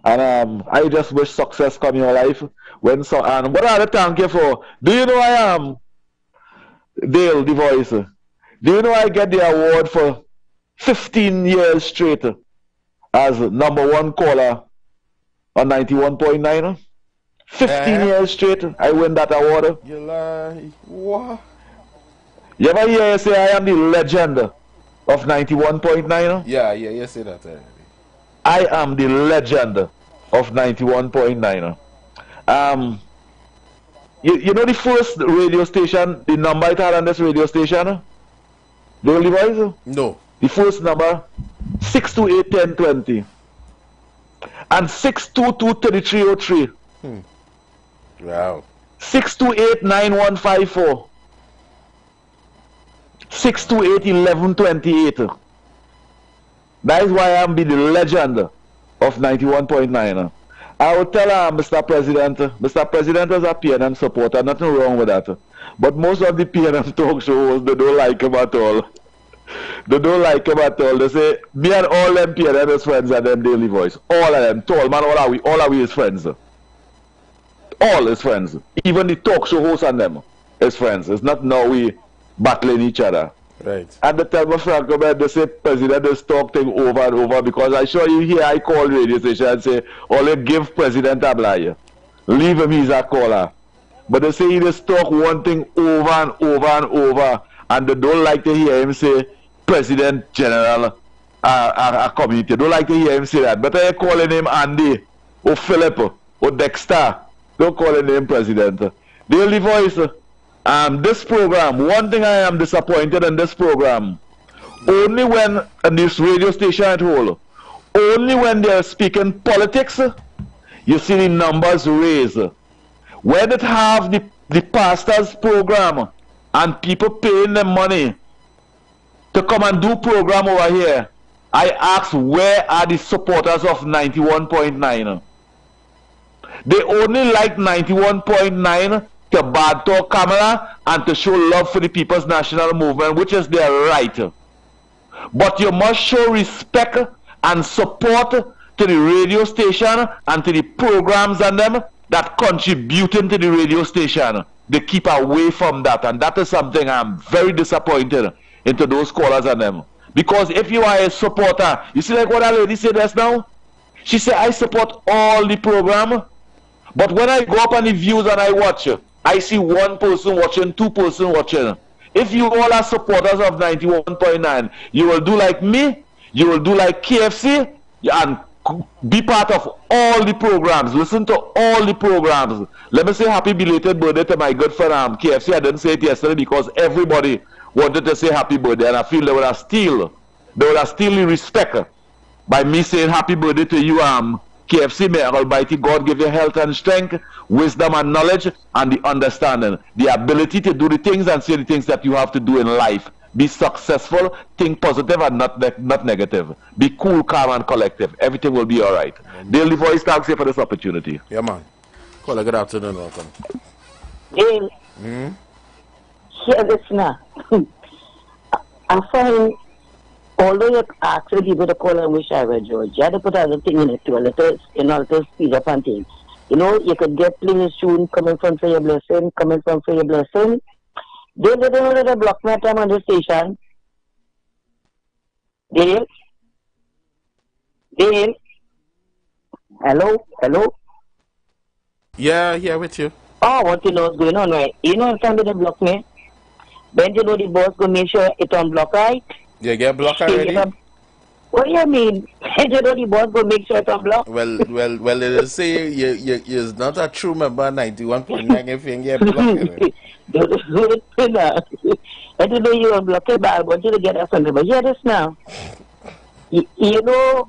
And I just wish success come in your life. And what are the thank you for? Do you know I am Dale, the Voice? Do you know I get the award for 15 years straight as #1 caller on 91.9? 15 years straight, I win that award. You lie. What? You ever hear you say I am the legend of 91.9? Yeah, you say that already. I am the legend of 91.9. You know the first radio station, the number it had on this radio station? The only voice? No. The first number, 628-1020. And 622-3303. Wow. 628-9154. 628-1128. That is why I'm the legend of 91.9. I will tell Mr. President is a PNM supporter, nothing wrong with that. But most of the PNM talk shows, they don't like him at all. They don't like him at all. They say, me and all them PNM is friends and them Daily Voice. All of them, tall man, all are we is friends. All is friends. Even the talk show hosts and them is friends. It's not now we battling each other. Right. And they tell me, Franco, man, they say President just talk thing over and over because I sure you hear I call radio station and say, only give President a lie. Leave him, he's a caller. But they say he just talk one thing over and over and over, and they don't like to hear him say President General a community. They don't like to hear him say that. Better you calling him Andy or Philip or Dexter. Don't call him name President. Daily Voice. This program, one thing I am disappointed in this program, only when this radio station at whole, only when they are speaking politics, you see the numbers raise. Where they have the pastors program and people paying them money to come and do program over here, I ask, where are the supporters of 91.9? They only like 91.9 to bad talk camera and to show love for the People's National Movement, which is their right. But you must show respect and support to the radio station and to the programs and them that contributing to the radio station. They keep away from that, and that is something I'm very disappointed into those callers and them. Because if you are a supporter, you see like what that lady said just now? She said, I support all the program, but when I go up on the views and I watch, I see one person watching, two person watching. If you all are supporters of 91.9, you will do like me, you will do like KFC, and be part of all the programs. Listen to all the programs. Let me say happy belated birthday to my good friend KFC. I didn't say it yesterday because everybody wanted to say happy birthday, and I feel they would have steal the respect by me saying happy birthday to you, KFC. May Almighty God give you health and strength, wisdom and knowledge, and the understanding, the ability to do the things and say the things that you have to do in life. Be successful, think positive and not negative. Be cool, calm and collective. Everything will be alright. Daily Voice, thanks you for this opportunity. Yeah, man. Call a good afternoon, welcome. Dale, hear this now. I find, although you ask the people to call and wish I were George, you had to put other thing in it too, a little, to speed up and things. You know, you could get plenty soon coming from for your blessing, coming from for your blessing. They didn't block my time on the station. Dale? Hello? Yeah, with you. Oh, what you know is going on, right? You know what time they block me? Then you know the boss go make sure it unblock, right? You get blocked already? What do you mean? You know the boss go make sure it unblock? Well, it'll say you're not a true member 91.9 if you get blocked. I don't know you unblock it, but I want you to get us on the but hear this now. You know,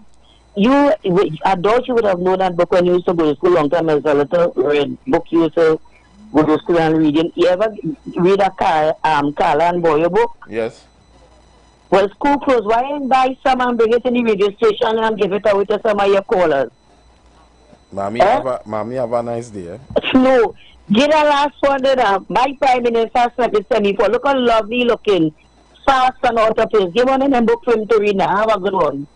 I thought you would have known that book when you used to go to school long time as a little red book you used to go to school and reading. You ever read a Carla and Boyer book? Yes. Well, school closed. Why didn't buy some and bring it in the radio station and give it away to some of your callers? Mommy have a nice day. Eh? No. Get a last one then. My Prime Minister sent me for. Look how lovely looking. Fast and out of place. Give one in a book for him to read now. Have a good one.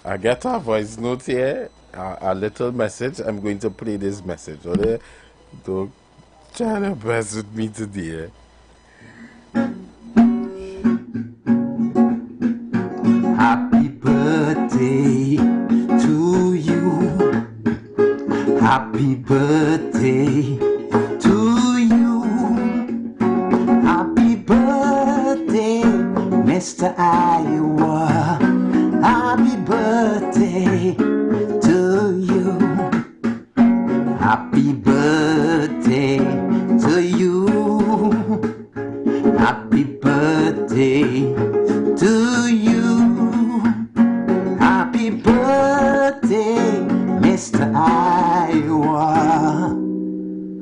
I get a voice note here. A little message. I'm going to play this message. Okay? Don't try to mess with me today. Happy birthday to you. Happy birthday to you. Happy birthday, Mr. Iowa. Happy birthday to you. Happy birthday to you. Happy birthday to you. Happy birthday, Mr. Iowa.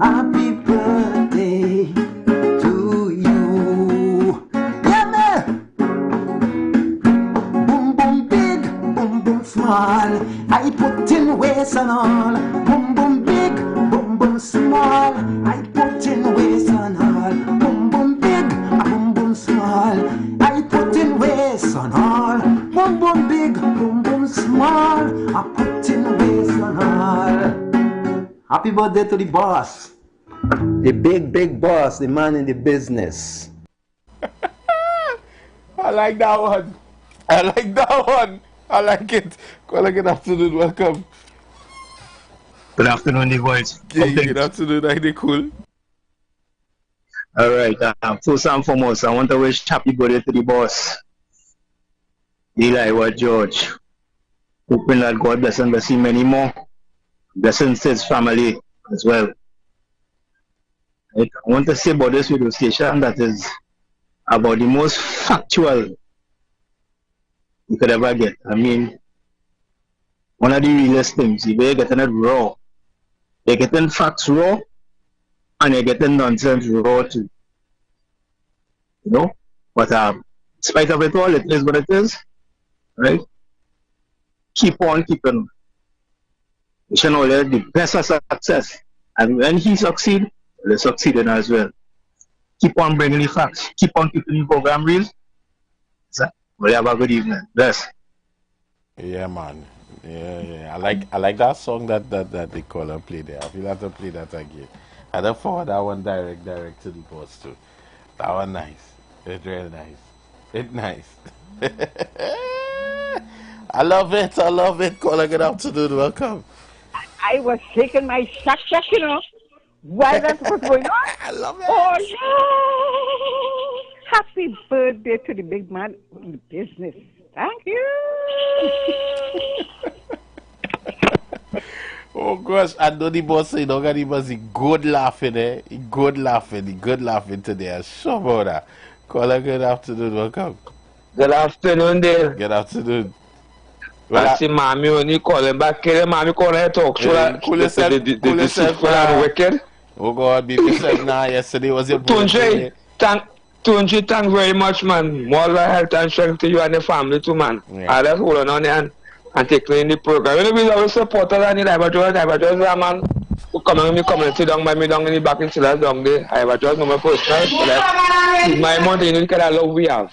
Happy birthday to you. Yeah, man. Boom, boom, big, boom, boom, small. I put in waist and all. Boom, boom, big, boom, boom, small. I put in waist and all. Boom, boom, big, boom, boom, small. I put in waist and all. Boom, boom, big, boom, boom, small. I put in waist and all. Happy birthday to the boss. The big boss, the man in the business. I like that one. I like that one. I like it. Good afternoon. Welcome. Good afternoon, the boys. Good afternoon. Are you cool? All right. First and foremost, I want to wish happy birthday to the boss, IWER George. Hoping that God bless him, bless him many more. Blessings to his family as well. I want to say about this radio station that is about the most factual you could ever get. I mean, one of the realest things, you're getting it raw. You're getting facts raw, and you're getting nonsense raw too. You know? But in spite of it all, it is what it is. Right? Keep on keeping. You should know that the best of success. And when he succeeds, they're succeeding as well. Keep on bringing the facts. Keep on keeping the program real. So, well, have a good evening. Bless. Yeah, man. Yeah. I like that song that they call and play there. I feel like to play that again. I don't forward that one direct to the boss too. That one nice. It's real nice. It's nice. I love it. Caller, good afternoon. Welcome. I was shaking my shack, you know, while that was going on. I love it. Oh, yeah. Happy birthday to the big man in the business. Thank you. Oh gosh, I know the boss say no, he was good laughing, eh? He good laughing today. Sure about that. Caller, good afternoon. Welcome. Good afternoon, Dale. Good afternoon. Well, I see mommy only calling back. Mommy calling talk show. Cool yourself. Wicked. Oh God, baby said nah. Yesterday was your birthday. Tunji, thank very much, man. More health and strength to you and the family too, man. Yeah. I just hold on and take in the program. You know, we always support us and the IWER, man. Who come in the community down by me down in the back in Silas down there. IWER no more personal. So that's my money, you know, the kind of love we have.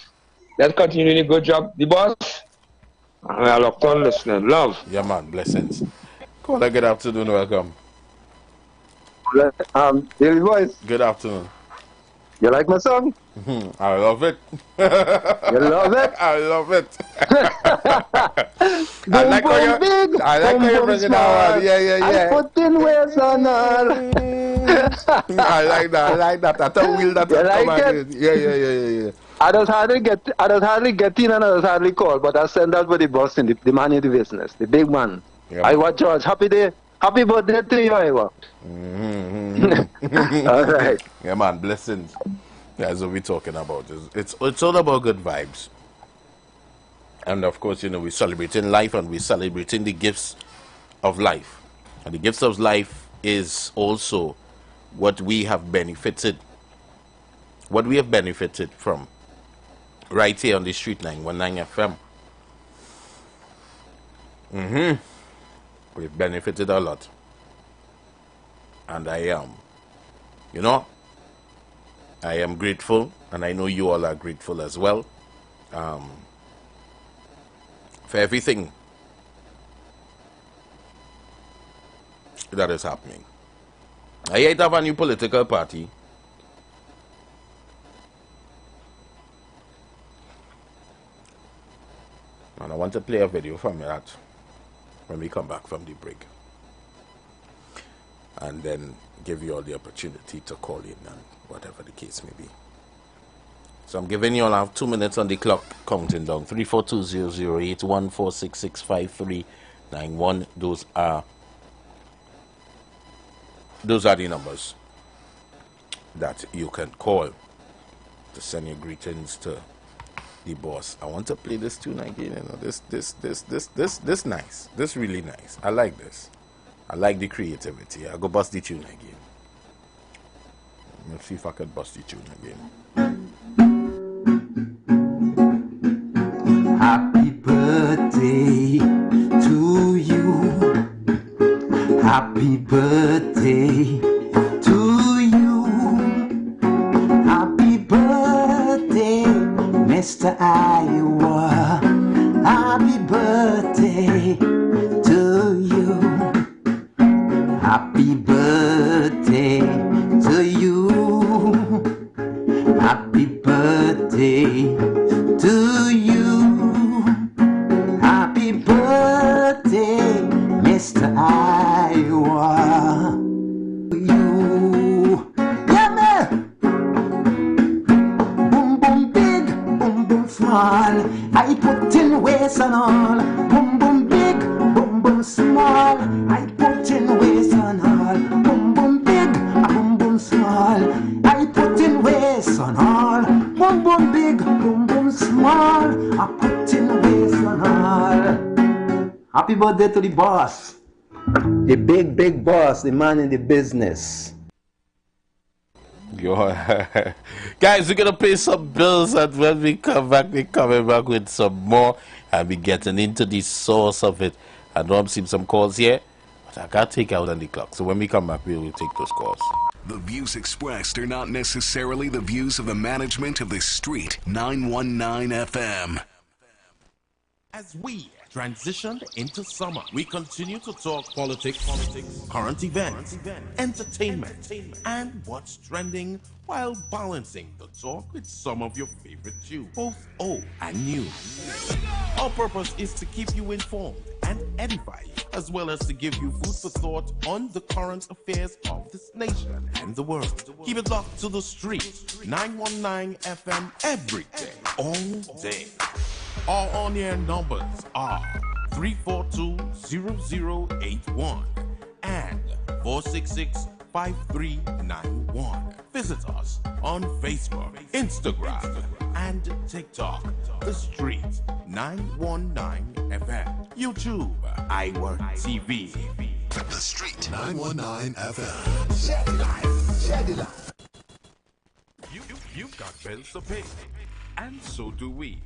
Let's continue the good job. The boss. And we are locked on listening. Love. Yeah, man. Blessings. Caller, good afternoon. Welcome. Daily Voice. Good afternoon. You like my song? I love it. You love it? I love it. I like how you bring it down. Yeah. I put in ways on all. I like that. That's a wheel that you like it? Yeah. I don't hardly get in and I don't hardly call, but I send out with the boss in the man in the business, the big man. Yeah, IWER George, happy birthday to you, IWER. All right. Yeah, man, blessings. That's what we're talking about. It's all about good vibes. And of course, you know, we're celebrating life and we're celebrating the gifts of life. And the gifts of life is also what we have benefited from right here on the street 919 FM. We've benefited a lot. And I am grateful, and I know you all are grateful as well, for everything that is happening. I hate to have a new political party. And I want to play a video from that when we come back from the break. And then give you all the opportunity to call in and whatever the case may be. So I'm giving you all, I have 2 minutes on the clock, counting down. 342-008-146-65391. Those are the numbers that you can call to send your greetings to the boss. I want to play this tune again. You know, this nice. This really nice. I like this. I like the creativity. I'll go bust the tune again. Let's see if I could bust the tune again. Happy birthday to you. Happy birthday to you. Happy birthday, Mr. IWER. Happy birthday to you. Happy birthday to you. Happy birthday to waste and all. Boom boom big, boom boom small. I put in waste and all. Boom boom big, boom boom small. I put in waste and all. Boom boom big, boom boom small. I put in waste and all. Happy birthday to the boss. The big boss, the man in the business. Yo, guys, we're gonna pay some bills, and when we come back, we're coming back with some more, and we're getting into the source of it. I know I'm seeing some calls here, but I gotta take out on the clock. So when we come back, we will take those calls. The views expressed are not necessarily the views of the management of the street. 919 FM. As we transition into summer, we continue to talk politics, current events, entertainment, and what's trending, while balancing the talk with some of your favorite tunes, both old and new. Our purpose is to keep you informed and edify you, as well as to give you food for thought on the current affairs of this nation and the world. Keep it locked to the street. 919 FM every day, all day. Our on-air numbers are 342-0081 and 466-5391. Visit us on Facebook, Instagram, and TikTok. The Street 919 FM. YouTube, IWER TV. The Street 919 FM. Share the life. You've got bills to pay, and so do we.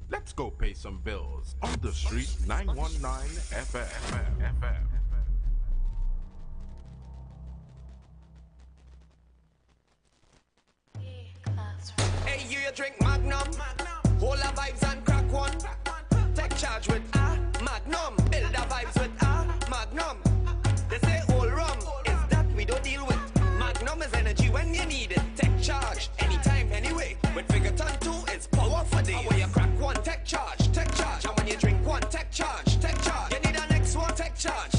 Let's go pay some bills on the Street 919 FM. Hey, you drink Magnum, hold the vibes and crack one. Take charge with a Magnum, build the vibes with a Magnum. They say all rum is that we don't deal with. Magnum is energy when you need it. Take charge anytime, anyway. With Figure Ton 2, it's power for days. When you crack one, take charge. And when you drink one, take charge. You need a next one, take charge.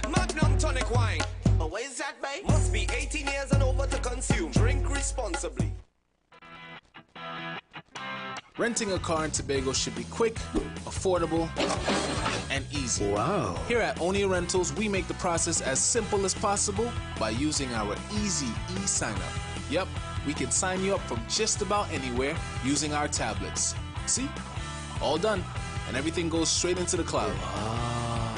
Magnum tonic wine. Oh, what is that, babe? Must be 18 years and over to consume. Drink responsibly. Renting a car in Tobago should be quick, affordable, and easy. Wow. Here at Onia Rentals, we make the process as simple as possible by using our easy e-sign-up. Yep, we can sign you up from just about anywhere using our tablets. See? All done. And everything goes straight into the cloud.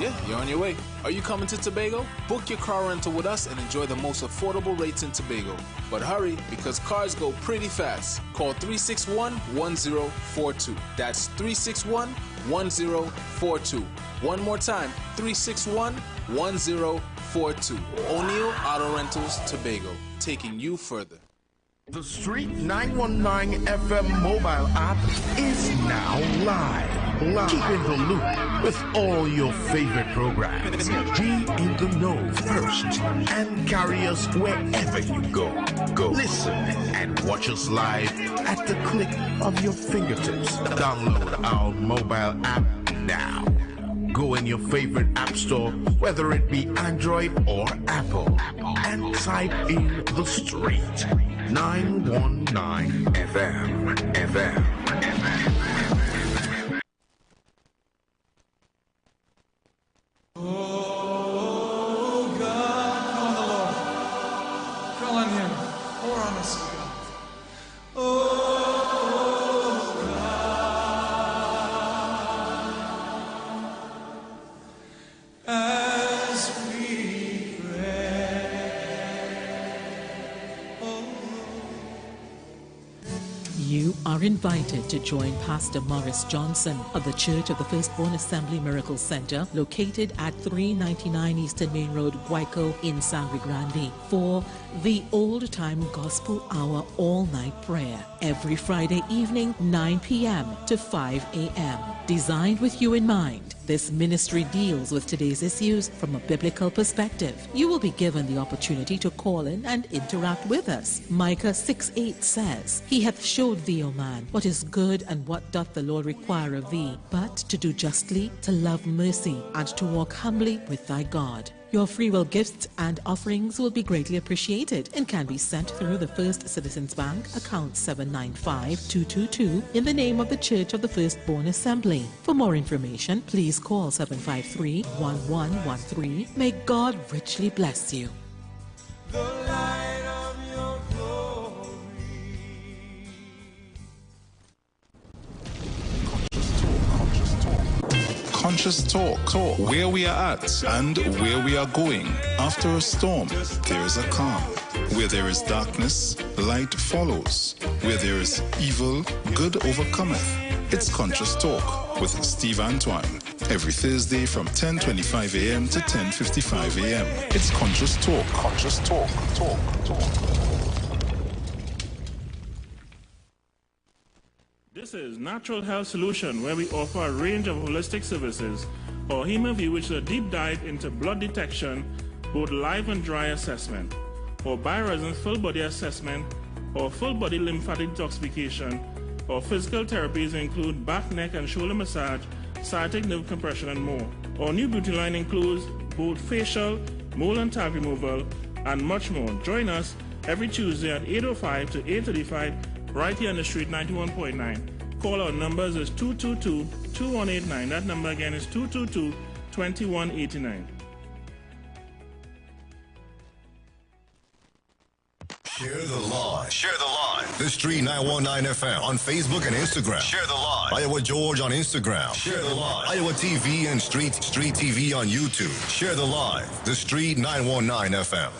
Yeah, you're on your way. Are you coming to Tobago? Book your car rental with us and enjoy the most affordable rates in Tobago. But hurry, because cars go pretty fast. Call 361-1042. That's 361-1042. One more time, 361-1042. O'Neill Auto Rentals, Tobago, taking you further. The Street 919 FM mobile app is now live. Keep in the loop with all your favorite programs. Be in the know first and carry us wherever you go. Listen and watch us live at the click of your fingertips. Download our mobile app now. Go in your favorite app store, whether it be Android or Apple, and type in The Street 919 FM. Oh God, call on the Lord. Call on Him. Pour on us, God. As we You are invited to join Pastor Morris Johnson of the Church of the Firstborn Assembly Miracle Center, located at 399 Eastern Main Road, Guayco in Sangre Grande, for the Old Time Gospel Hour all-night prayer every Friday evening, 9 p.m. to 5 a.m. Designed with you in mind, This ministry deals with today's issues from a biblical perspective. You will be given the opportunity to call in and interact with us. Micah 6:8 says, He hath showed thee, O man, what is good and what doth the Lord require of thee, but to do justly, to love mercy, and to walk humbly with thy God. Your free will gifts and offerings will be greatly appreciated and can be sent through the First Citizens Bank, account 795222, in the name of the Church of the Firstborn Assembly. For more information, please call 753-1113. May God richly bless you. Conscious Talk, where we are at and where we are going. After a storm, there is a calm. Where there is darkness, light follows. Where there is evil, good overcometh. It's Conscious Talk with Steve Antoine. Every Thursday from 10:25 a.m. to 10:55 a.m. It's Conscious Talk. Conscious Talk. Talk. This is Natural Health Solution, where we offer a range of holistic services, or HemoView, which is a deep dive into blood detection, both live and dry assessment, or BioResonance full body assessment, or full body lymphatic detoxification, or physical therapies include back, neck, and shoulder massage, sciatic nerve compression, and more. Our new beauty line includes both facial, mole and tag removal, and much more. Join us every Tuesday at 8:05 to 8:35 right here on the street 91.9. Call our numbers is 222-2189. That number again is 222-2189. Share the live. Share the live. The Street 919 FM on Facebook and Instagram. Share the live. Iowa George on Instagram. Share the live. Iowa TV and Street TV on YouTube. Share the live. The Street 919 FM.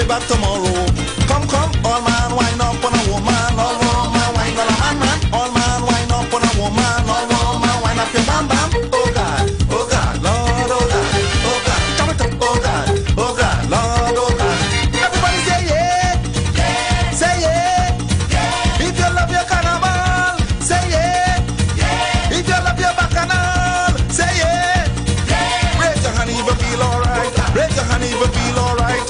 Back tomorrow. Come, all man, wind up on a woman. All woman, wind on a man. All man, wind up on a woman. All woman, wind up your bam bam. Oh God, Lord, oh God, jump it up, oh God, Lord, oh God. Everybody say yeah, say yeah. If you love your carnival, say yeah. If you love your bacchanal, say yeah. Raise your hand if you feel alright. Raise your hand if you feel alright.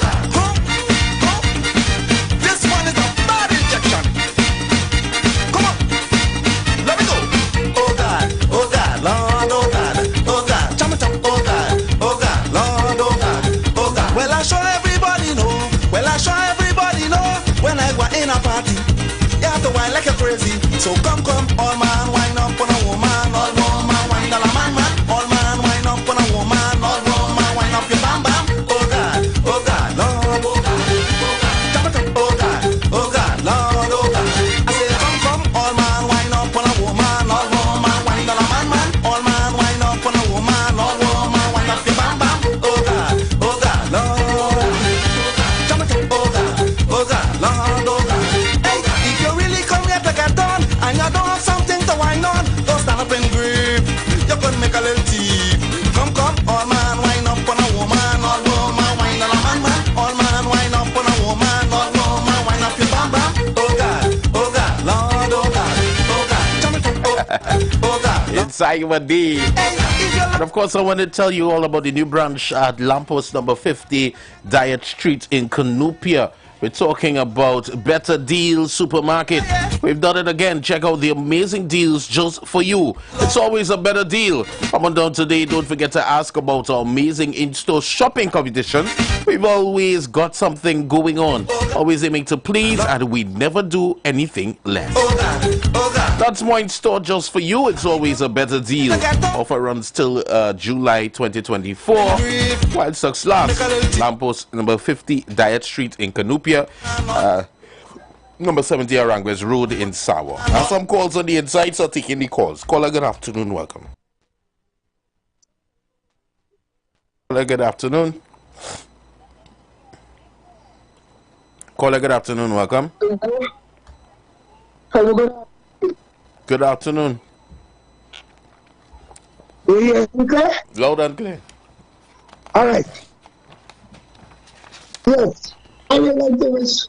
So come, all man, wind up on a woman, all woman, wind on a man, all man, wind up on a woman, all woman, wind up your bam bam. Oh God, Lord, oh God, jump it up, oh God, Lord, oh God. I say come, all man, wind up on a woman, all woman, wind on a man, all man, wind up on a woman, all woman, wind up your bam bam. Oh God, Lord, jump it up, oh God, Lord, oh God. Hey, if you really come here to get done, and you don't have something to wind on, don't stand up and grip. You could make a little teeth. Come, all man, wind up on a woman. All woman, wind on a man. All man, wind up on a woman. All woman, wind up your bam bam. Oh God, Lord, oh God, jump it up, oh God. Inside your D. Hey, And of course, I want to tell you all about the new branch at Lamppost number 50, Diet Street in Canopia. We're talking about Better Deals Supermarket. We've done it again. Check out the amazing deals just for you. It's always a better deal. Come on down today. Don't forget to ask about our amazing in-store shopping competition. We've always got something going on. Always aiming to please, and we never do anything less. That's more in store just for you. It's always a better deal. Offer runs till July 2024. While stocks last. Lamppost number 50, Diet Street in Canopia. Number 70 Arangwes Road in Sawa. I have some calls on the inside, so taking the calls. Caller, good afternoon, welcome. Caller, good afternoon. Caller, good afternoon, welcome. Hello, good afternoon. Yes, clear? Loud and clear. All right. Yes. I would like to wish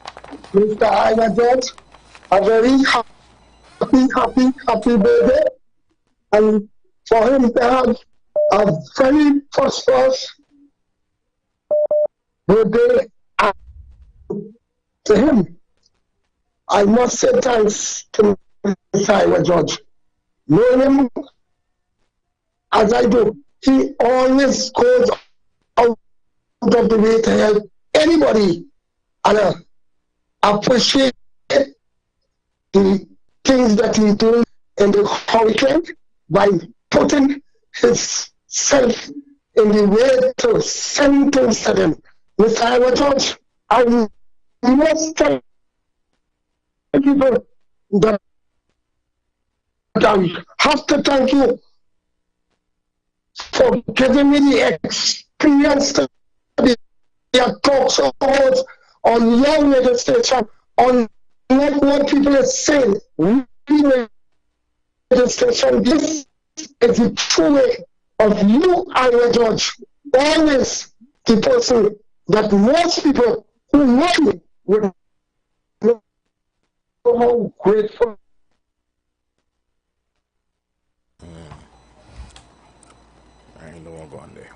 Mr. IWER a very happy birthday, and for him to have a very prosperous birthday to him. I must say thanks to Mr. IWER. Knowing him as I do, he always goes out of the way to help anybody. And I appreciate the things that he doing in the hurricane by putting himself in the way to send to him. Mr. IWER, I must tell people that I have to thank you for giving me the experience to be a talk shows on your radio station, on what people are saying. Radio station, this is the true way of you, IWER. Always the person that most people who know me would know how grateful. I ain't no one going there.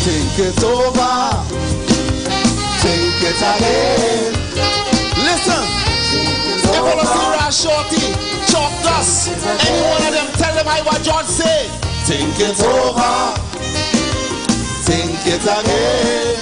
Think it over, think it again. Listen, if you don't see Rash Shorty, Chalk Dust, any one of them tell them IWER say. Think it over, think it again.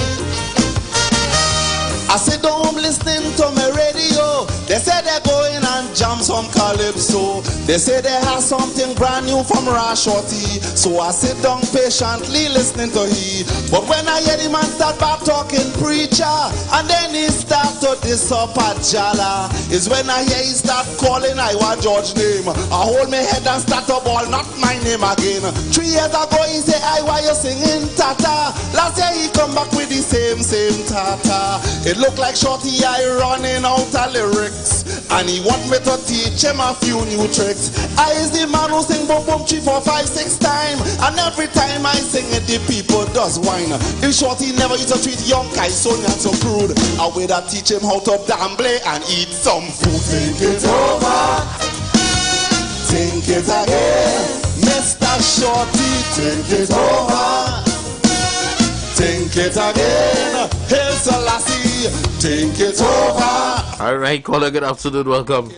I sit home listening to my radio. They say they're going and jam some calypso. They say they have something brand new from Rash Shorty. So I sit down patiently listening to he. But when I hear the man start back talking preacher, and then he start to diss up at Jala, is when I hear he start calling IWER name. I hold my head and start to ball, not my name again. 3 years ago he say IWER you singing Tata. Last year he come back with the same Tata. It look like Shorty I running out of lyrics, and he want me to teach him a few new tricks. I is the man who sing boom boom 3, 4, 5, 6 times, and every time I sing it the people does whine. If Shorty never used to treat young guys so not so crude, I would have teach him how to gamble and eat some food. Think it over, think it again, Mr. Shorty. Think it over, think it again, Hail Selassie. Think it over. All right, caller, good afternoon, welcome.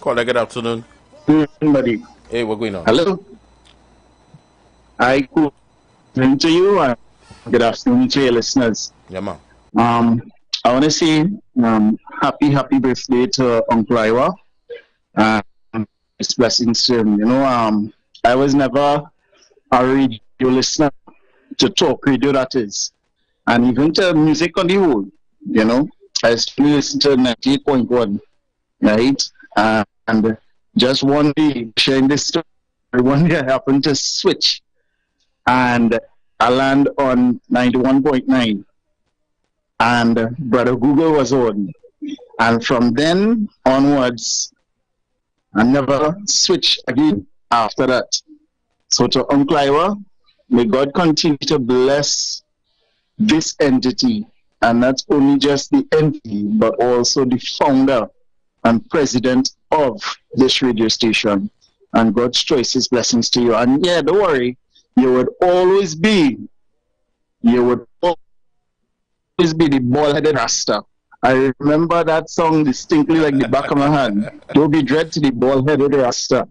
Caller, good afternoon. Buddy. Hey, what's going on? Hello. I good afternoon to you and good afternoon to your listeners. Yeah, man. I want to say happy birthday to Uncle IWER. It's blessings to him. You know, I was never a radio listener to talk radio, that is, and even to music on the whole. You know, I still listen to 98.1, right? And just one day, sharing this story, one day I happened to switch, and I land on 91.9, and Brother Google was on, and from then onwards, I never switched again after that. So to Uncle IWER, may God continue to bless this entity, and not only just the entity, but also the founder and president of this radio station. And God's choices, blessings to you. And yeah, don't worry, you would always be the bald-headed Rasta. I remember that song distinctly like the back of my hand. Don't be dread to the bald-headed Rasta.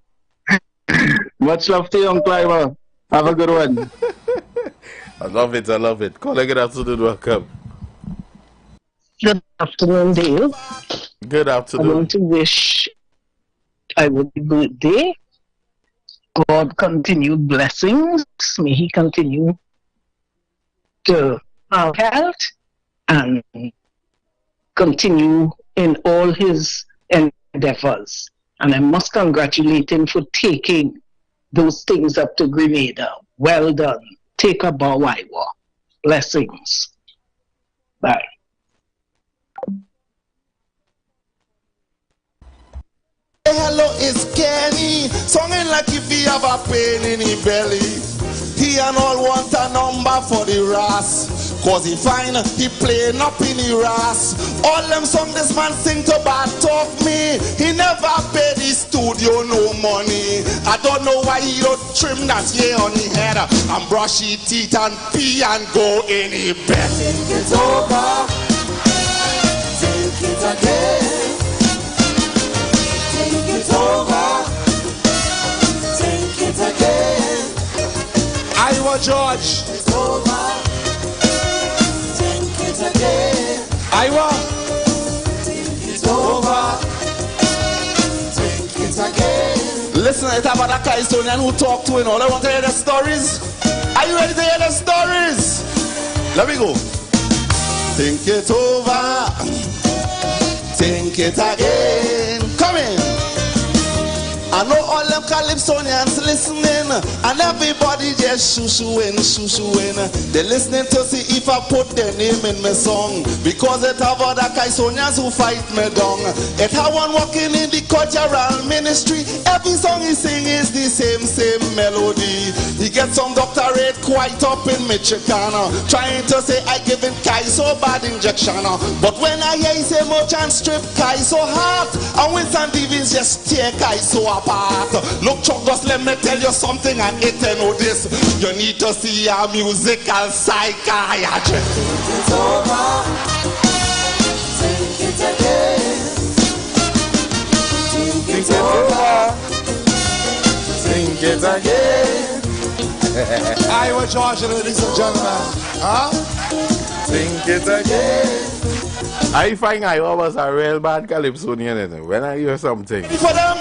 Much love to you, Uncle Iwer. Have a good one. I love it. I love it. Caller, good afternoon. Welcome. Good afternoon, Dale. Good afternoon. I want to wish Iwer a good day. God continued blessings. May He continue to have health and continue in all his endeavors. And I must congratulate him for taking those things up to Grenada. Well done. Take a bow, Iwer. Blessings. Bye. Hey, hello, it's Kenny. Songing like if he have a pain in his belly. He and all want a number for the ras. Cause he find he playing up in the ras. All them song this man sing to bad talk me. He never paid the studio no money. I don't know why he don't trim that hair on his head and brush his teeth and pee and go in his bed. Think it over. Think it again. Think it over. Think it again. Iwer George. It's over. Think it again. Iwer. Think it over. Think it again. Listen, it's about that Kaisonian who talk to him. All I want to hear the stories. Are you ready to hear the stories? Let me go. Think it over. Think it again. Come in. I know all them Calypsonians listening, and everybody just shoo-shooing. They're listening to see if I put their name in my song, because it have other Calypsonians who fight me down. It have one working in the cultural ministry. Every song he sing is the same melody. He gets some doctorate quite up in Michigan, trying to say I giving Kai so bad injection. But when I hear he say merchant strip Kai so hard, and Winston Stevens just tear Kai so apart. Look, Chuck, just let me tell you something, and it know this. You need to see a musical psychiatrist. Think it over. Think it again. Think it over. Think it again. Iwer George, ladies and gentlemen. Huh? Think it again. I find Iwer was a real bad Calypsonian when I hear something. Ready for them?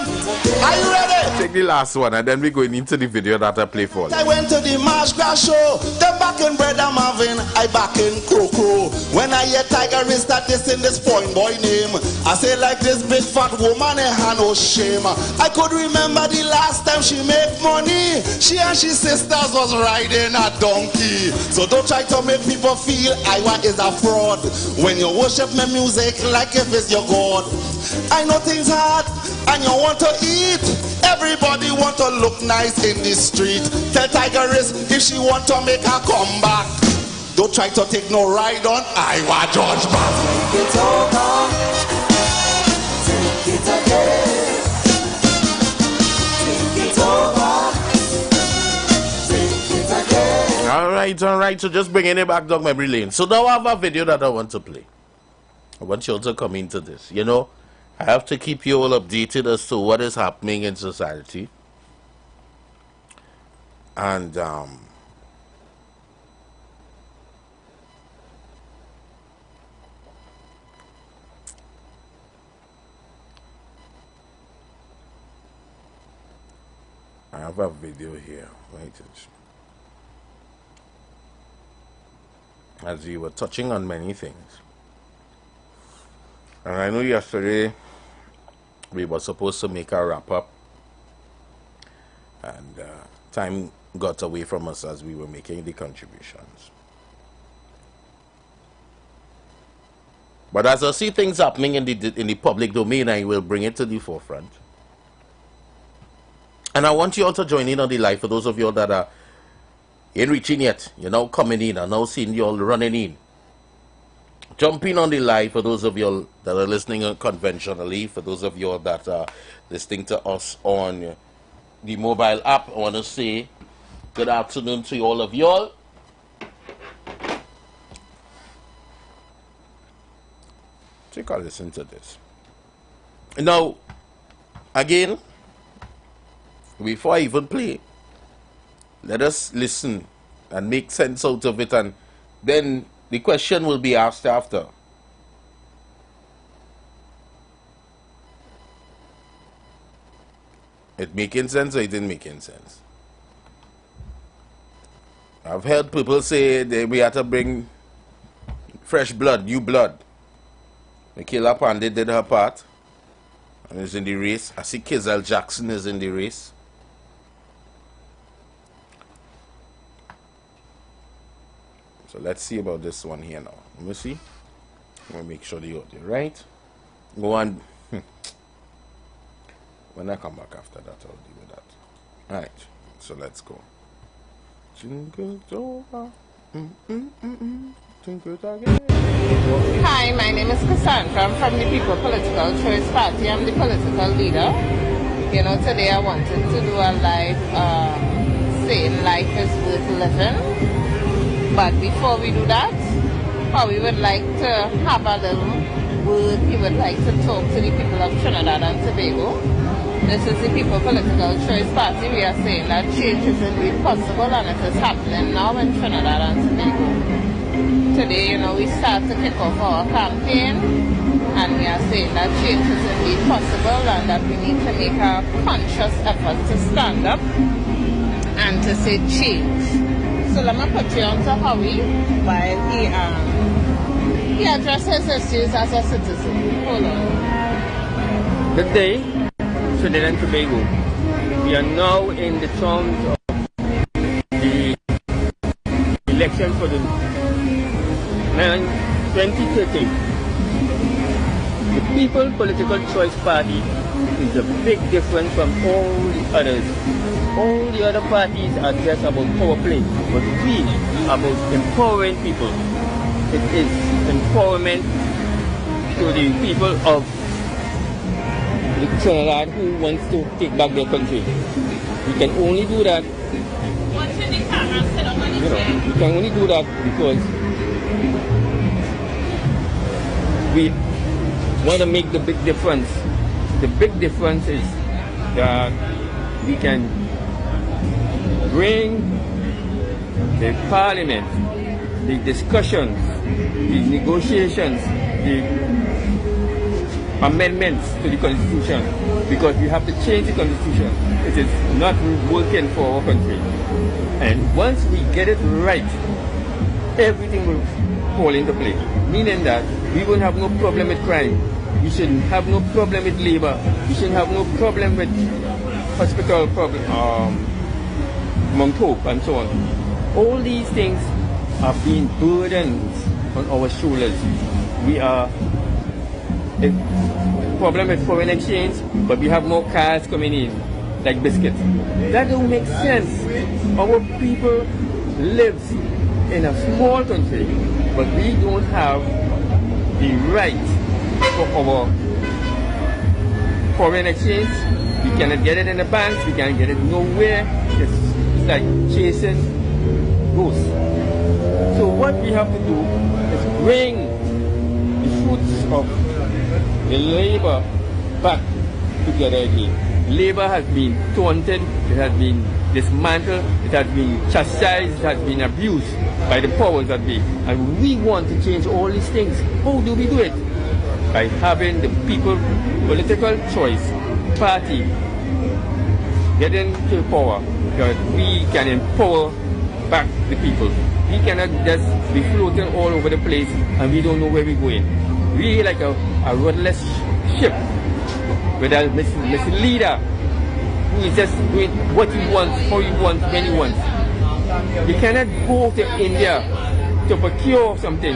Are you ready? Take the last one and then we're going into the video that I play for you. I went to the Marsh Grass show. Them back in Brother Marvin, I back in Crow. When I hear Tiger is that this in this point boy name, I say like this big fat woman and had no shame. I could remember the last time she made money. She and she sisters was riding a donkey. So don't try to make people feel Iwer is a fraud when you worship my music like if it's your God. I know things hard and you want to eat. Everybody want to look nice in the street. Tell Tigress if she want to make her comeback, don't try to take no ride on Iwer George back. Think it over. Think it again. Think it over. Think it again. All right. So just bringing it back down memory lane. So now I have a video that I want to play. I want you all to come into this. You know, I have to keep you all updated as to what is happening in society. And I have a video here. Wait. As we were touching on many things. And I know yesterday we were supposed to make a wrap up, and time got away from us as we were making the contributions. But as I see things happening in the public domain, I will bring it to the forefront. And I want you all to join in on the live, for those of you all that are Ain't reaching yet. You're now coming in. I'm now seeing you all running in. Jump in on the live for those of you all that are listening conventionally. For those of you all that are listening to us on the mobile app, I want to say good afternoon to all of you all. Take a listen to this. Now, again, before I even play, let us listen and make sense out of it, and then the question will be asked after. It making sense or it ain't making sense? I've heard people say that we have to bring fresh blood, new blood. Michaela Pandit did her part and is in the race. I see Kizelle Jackson is in the race. So let's see about this one here now. Let me see. I'm going to make sure the audio right. Go on. When I come back after that, I'll deal with that. Alright. So let's go. Hi, my name is Cassandra. I'm from the People Political Choice Party. I'm the political leader. You know, today I wanted to do a live saying life is worth living. But before we do that, we would like to have a little word. We would like to talk to the people of Trinidad and Tobago. This is the People Political Choice Party. We are saying that change is indeed possible and it is happening now in Trinidad and Tobago. Today, you know, we start to kick off our campaign and we are saying that change is indeed possible and that we need to make a conscious effort to stand up and to say change. So let me put you on to Howie while he addresses issues as a citizen. Hold on. Good day, Trinidad and Tobago. We are now in the terms of the election for the 2030. The People Political Choice Party is a big difference from all the others. All the other parties are just about power play, but we are about empowering people. It is empowerment to the people of Trinidad who wants to take back their country. We can only do that. We can only do that because we want to make the big difference. The big difference is that we can bring the parliament, the discussions, the negotiations, the amendments to the constitution, because we have to change the constitution. It is not working for our country. And once we get it right, everything will fall into place. Meaning that we won't have no problem with crime. We shouldn't have no problem with labor. We shouldn't have no problem with hospital problem, Mount Hope and so on. All these things are being burdens on our shoulders. We are a problem with foreign exchange, but we have more cars coming in, like biscuits. That don't make sense. Our people live in a small country, but we don't have the right for our foreign exchange. We cannot get it in the banks, we can't get it nowhere. It's like chasing ghosts. So what we have to do is bring the fruits of the labor back together again. Labor has been taunted, it has been dismantled, it has been chastised, it has been abused by the powers that be. And we want to change all these things. How do we do it? By having the People Political Choice Party get into power, because we can empower back the people. We cannot just be floating all over the place and we don't know where we're going. We're like a rudderless ship with a leader who is just doing what he wants, how he wants, when he wants. You cannot go to India to procure something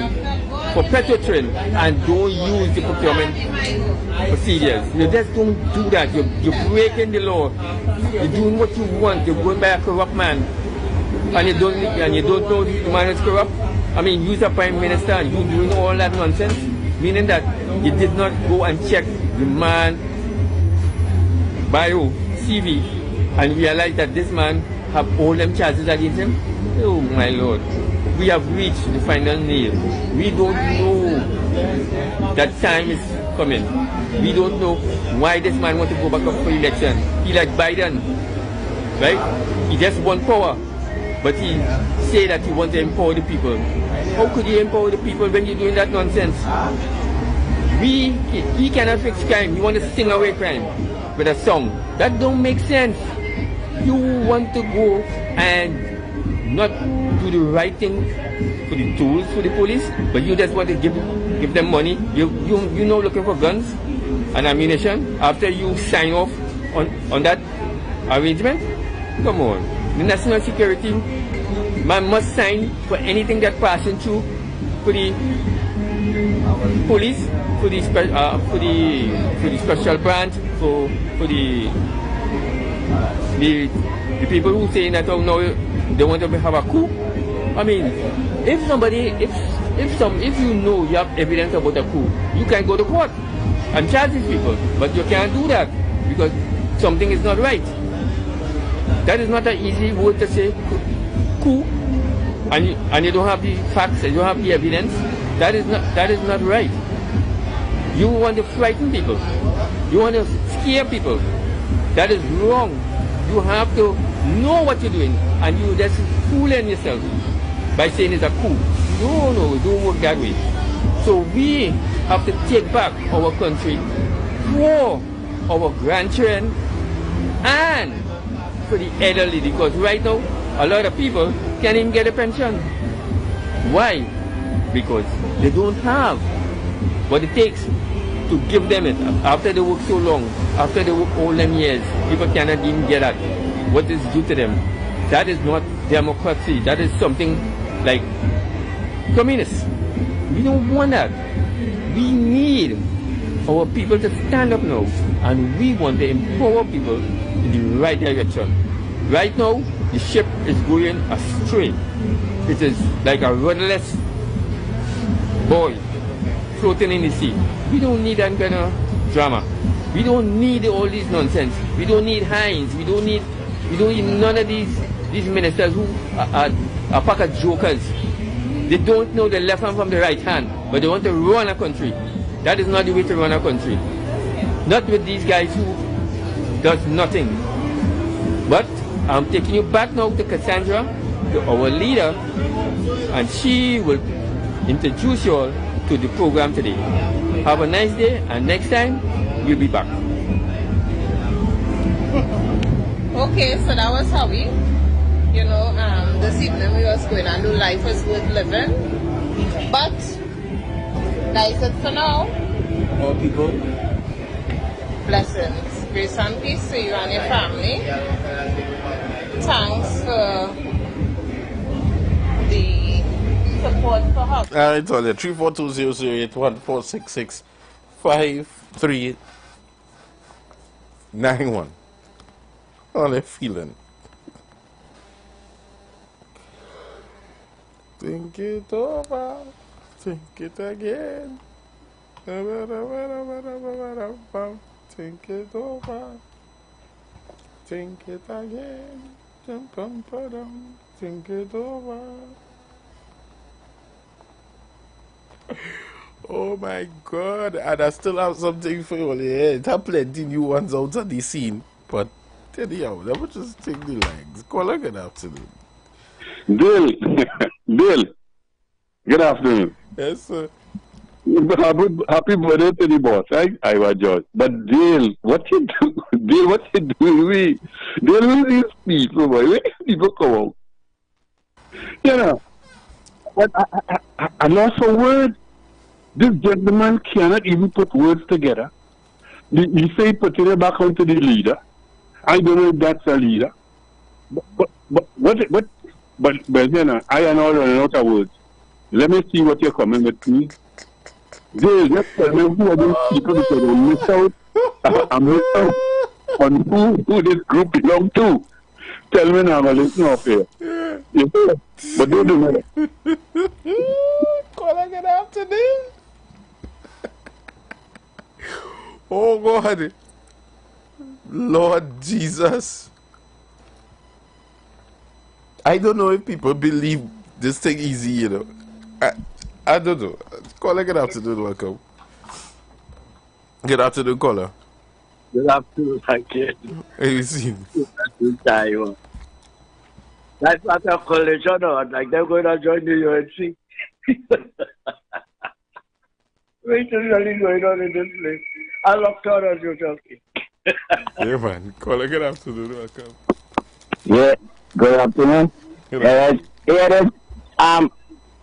for Petrotrin and don't use the procurement procedures. You just don't do that. You're breaking the law. You're doing what you want. You're going by a corrupt man. and you don't know the man is corrupt. I mean, you're the prime minister and you doing all that nonsense, meaning that you did not go and check the man bio CV and realize that this man have all them charges against him. Oh my Lord, we have reached the final nail. We don't know that time is coming. We don't know why this man want to go back up for election. He like Biden, right? He just want power, but he say that he want to empower the people. How could you empower the people when you're doing that nonsense? He cannot fix crime. He want to sing away crime with a song. That don't make sense. You want to go and not do the right thing for the tools for the police, but you just want to give them money. You know looking for guns and ammunition after you sign off on that arrangement. Come on, the national security man must sign for anything that passing through for the police, for the special branch, for the people who saying that oh no they want to have a coup. I mean, if you know you have evidence about a coup, you can go to court and charge these people, but you can't do that because something is not right. That is not an easy word to say, coup, and you don't have the facts, and you don't have the evidence. That is not right. You want to frighten people. You want to scare people. That is wrong. You have to know what you're doing, and you just fooling yourself by saying it's a coup. No, it don't work that way. So we have to take back our country for our grandchildren and for the elderly, because right now a lot of people can't even get a pension. Why? Because they don't have what it takes to give them it. After they work so long, after they work all them years, people cannot even get at what is due to them. That is not democracy. That is something like communists. We don't want that. We need our people to stand up now, and we want to empower people in the right direction. Right now, the ship is going astray. It is like a rudderless boy floating in the sea. We don't need that kind of drama. We don't need all this nonsense. We don't need Hines. We don't need none of these ministers who are a pack of jokers. They don't know the left hand from the right hand, but they want to run a country. That is not the way to run a country. Not with these guys who does nothing. But I'm taking you back now to Cassandra, to our leader, and she will introduce you all to the program today. Have a nice day, and next time we'll be back. Okay, so that was how we, this evening we was going to do Life is Worth Living. But that's it for now. All people. Blessings, grace and peace to you and your family. Thanks for the support for help. I told you, 342-008-1466-5391. How they feeling? Think it over, think it again. Think it over, think it again. Think it over. Oh my God, and I still have something for you here. It have plenty new ones out of the scene, but anyhow, that was just take the legs. Call a good afternoon. Bill, good afternoon. Yes, sir. Happy birthday to the boss, right? I was George. But Dale, what you do? Dale, what you doing? Dale, where these people, boy? Where these people come out? You know, but I lost a word. This gentleman cannot even put words together. He say putting it back onto the leader. I don't know if that's a leader. But you know, I am all running out of words. Let me see what you're coming with, please. They just tell me who are these people because I miss out. I miss out on who this group belongs to. Tell me now, I'm listening up here. But don't do it. Caller, good afternoon. Oh God, Lord Jesus. I don't know if people believe this thing easy, you know. I don't know. Caller, good afternoon, welcome. Good afternoon, caller. Good afternoon, thank you. Hey, you see? That's not a collision, or like they're going to join the UNC. Wait till really going on in this place. I locked on as you're talking. Yeah, man. Caller, good afternoon, welcome. Yeah, good afternoon.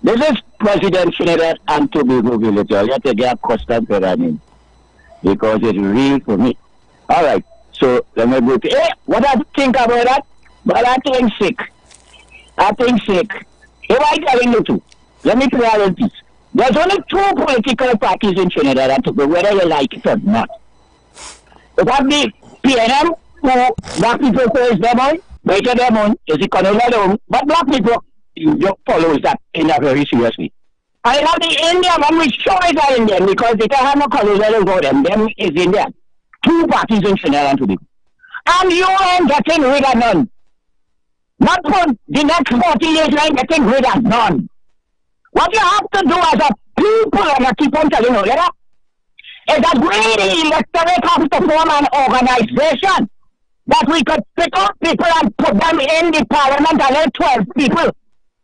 This is President Trinidad and Tobago Village. I have to get custom for that name because it's real for me. All right, so let me go to what I think about that. But I think sick. If I tell you two, let me tell you this. There's only two political parties in Trinidad and Tobago, whether you like it or not. You have the PNM, who black people say is their own, better their own, is the colonial, but black people follows that in a very seriously. And you have the Indian one, which sure is an Indian, because they don't have no colonial for them is Indian. Two parties in Trinidad and Tobago. And you ain't getting rid of none. Not for the next 40 years, you ain't getting rid of none. What you have to do as a people, and I keep on telling you, is that we, the electorate, have to form an organization that we could pick up people and put them in the parliament and let 12 people.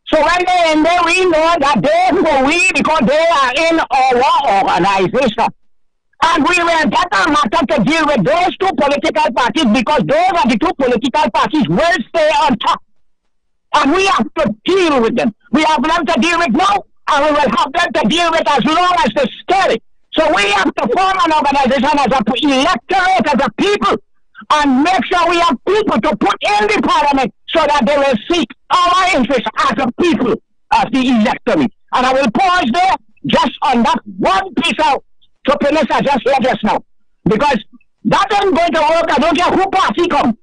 So when they're in there, we know that they for we because they are in our organization. And we will get a matter to deal with those two political parties because those are the two political parties will stay on top. And we have to deal with them. We have them to deal with now, and we will have them to deal with as long as they stay. So we have to form an organization as a electorate, as a people, and make sure we have people to put in the parliament so that they will seek our interests as a people, as the electorate. And I will pause there just on that one piece of stupidness I just let us know. Because that ain't going to work. I don't care who party comes.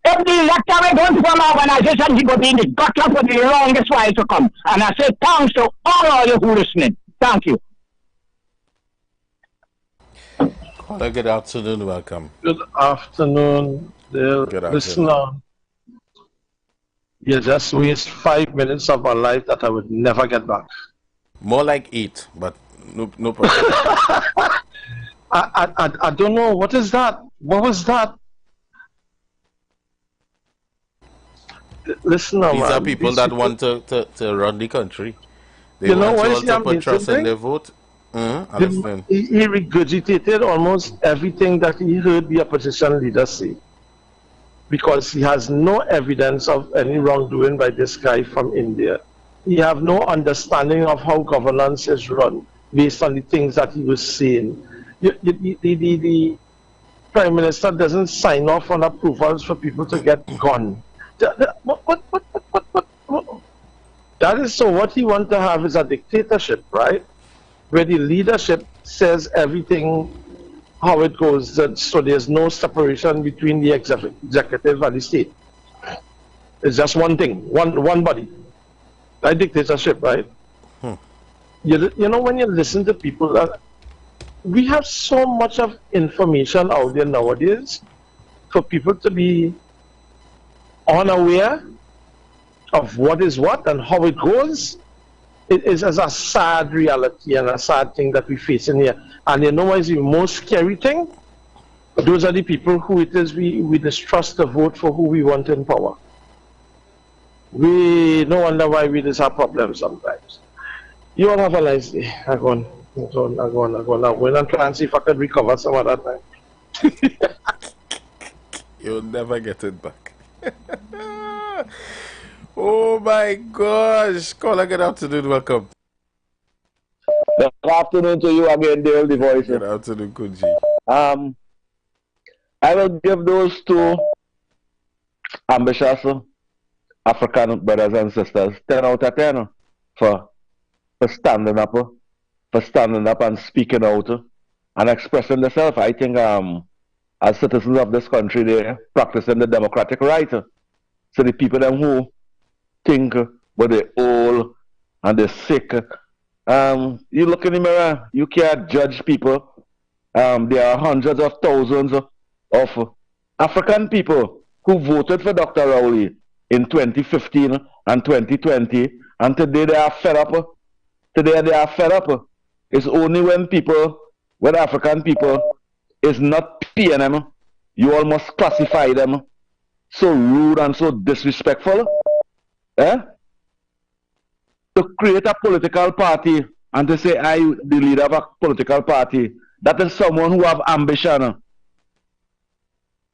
If the electorate don't form an organization, he will be in the gutter for the longest while to come. And I say thanks to all of you who are listening. Thank you. Good afternoon, welcome. Good afternoon, dear listener. You just waste 5 minutes of my life that I would never get back. More like 8, but no problem. I don't know. What is that? What was that? Listen, these are people that want to run the country. They want you all to put trust in their vote. Understand? He regurgitated almost everything that he heard the opposition leader say, because he has no evidence of any wrongdoing by this guy from India. He have no understanding of how governance is run based on the things that he was saying. The Prime Minister doesn't sign off on approvals for people to get gone. That is so. What he wants to have is a dictatorship, right? Where the leadership says everything how it goes, so there's no separation between the executive and the state. It's just one thing, one body. That dictatorship, right? You know, when you listen to people, we have so much of information out there nowadays for people to be unaware of what is what and how it goes. It is as a sad reality and a sad thing that we face in here. And you know what is the most scary thing? Those are the people who it is we distrust to vote for who we want in power. We no wonder why we just have problems sometimes. You all have a nice day. I'm going and try and see if I can recover some of that time. You'll never get it back. Oh my gosh. Caller, good afternoon, welcome. Good afternoon to you again, Dale, the voice. Good afternoon, Kunji. I will give those two ambitious African brothers and sisters 10 out of 10 for standing up, and speaking out and expressing themselves. I think as citizens of this country, they're practicing the democratic right. So the people them who think but they're old and they're sick. You look in the mirror, you can't judge people. There are hundreds of thousands of African people who voted for Dr. Rowley in 2015 and 2020, and today they are fed up. Today they are fed up. It's only when African people is not paying them, you almost classify them so rude and so disrespectful. To create a political party and to say I the leader of a political party, that is someone who have ambition.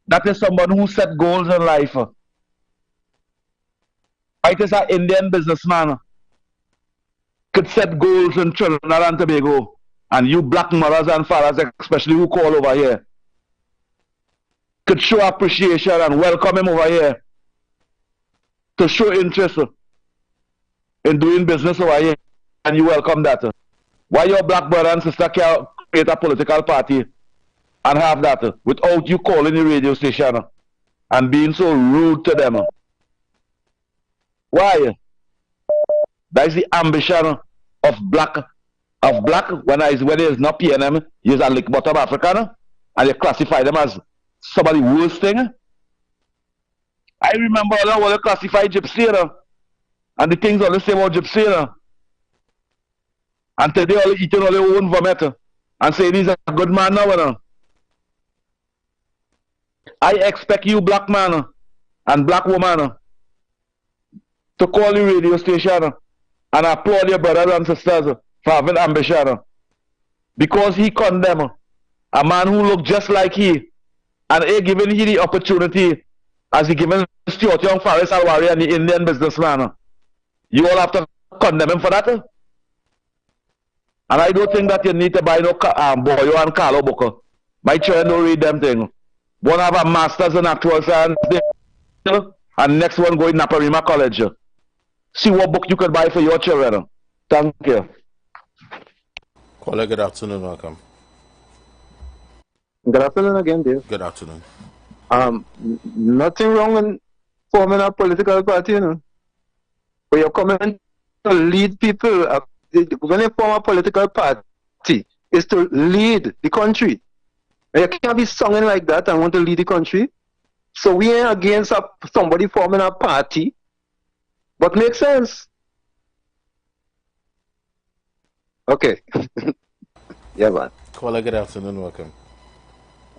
That is someone who set goals in life. It is an Indian businessman could set goals in Trinidad and Tobago, and you black mothers and fathers, especially who call over here, could show appreciation and welcome him over here to show interest in doing business over here, and you welcome that. Why your black brother and sister can't create a political party and have that without you calling the radio station and being so rude to them? Why? That is the ambition of black when it is not PNM, he is a lick bottom African, and you classify them as somebody worse thing. I remember all they classify gypsy, and the things all they say about gypsy, and today all eating all their own vomit and saying he's a good man now. I expect you black man and black woman to call the radio station and applaud your brothers and sisters for having ambition, because he condemned a man who looked just like he, and he given he the opportunity as he given Stuart Young, Faris Alwari, and the Indian businessman. You all have to condemn him for that. And I don't think that you need to buy no Boyo and Carlo book. My children don't read them things. One have a master's in actual science, and next one go in Naparima College. See what book you could buy for your children. Thank you. Caller, good afternoon, welcome. Good afternoon again, Dave. Good afternoon. Nothing wrong in forming a political party, you know. But you're coming to lead people. When you form a political party, is to lead the country. You can't be singing like that and want to lead the country. So we ain't against somebody forming a party, but makes sense. Okay. Yeah, man. Caller, good afternoon, welcome.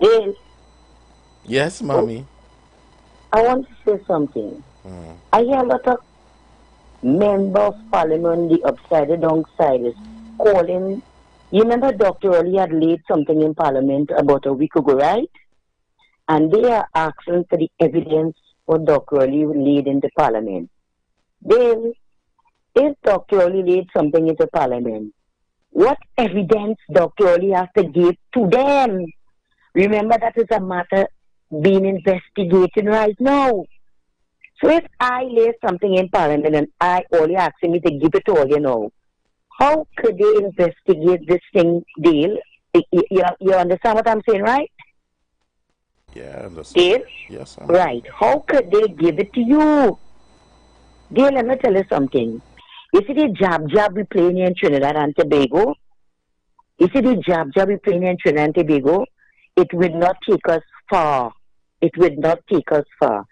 Dale. Yes, mommy. I want to say something. I hear a lot of member of parliament, the upside, the downside is calling. You remember Dr. Ali had laid something in parliament about a week ago, right? And they are asking for the evidence what Dr. Ali laid into parliament. Then, if Dr. Ali laid something into parliament, what evidence Dr. Ali has to give to them? Remember, that is a matter being investigated right now. So if I lay something in parliament and I only asking me to give it to all, you know, how could they investigate this thing, Dale? You understand what I'm saying, right? Yeah, I understand. Dale? Yes, right. How could they give it to you? Dale, let me tell you something. You see the jab we playing in Trinidad and Tobago? You see the jab we playing in Trinidad and Tobago? It would not take us far. It would not take us far.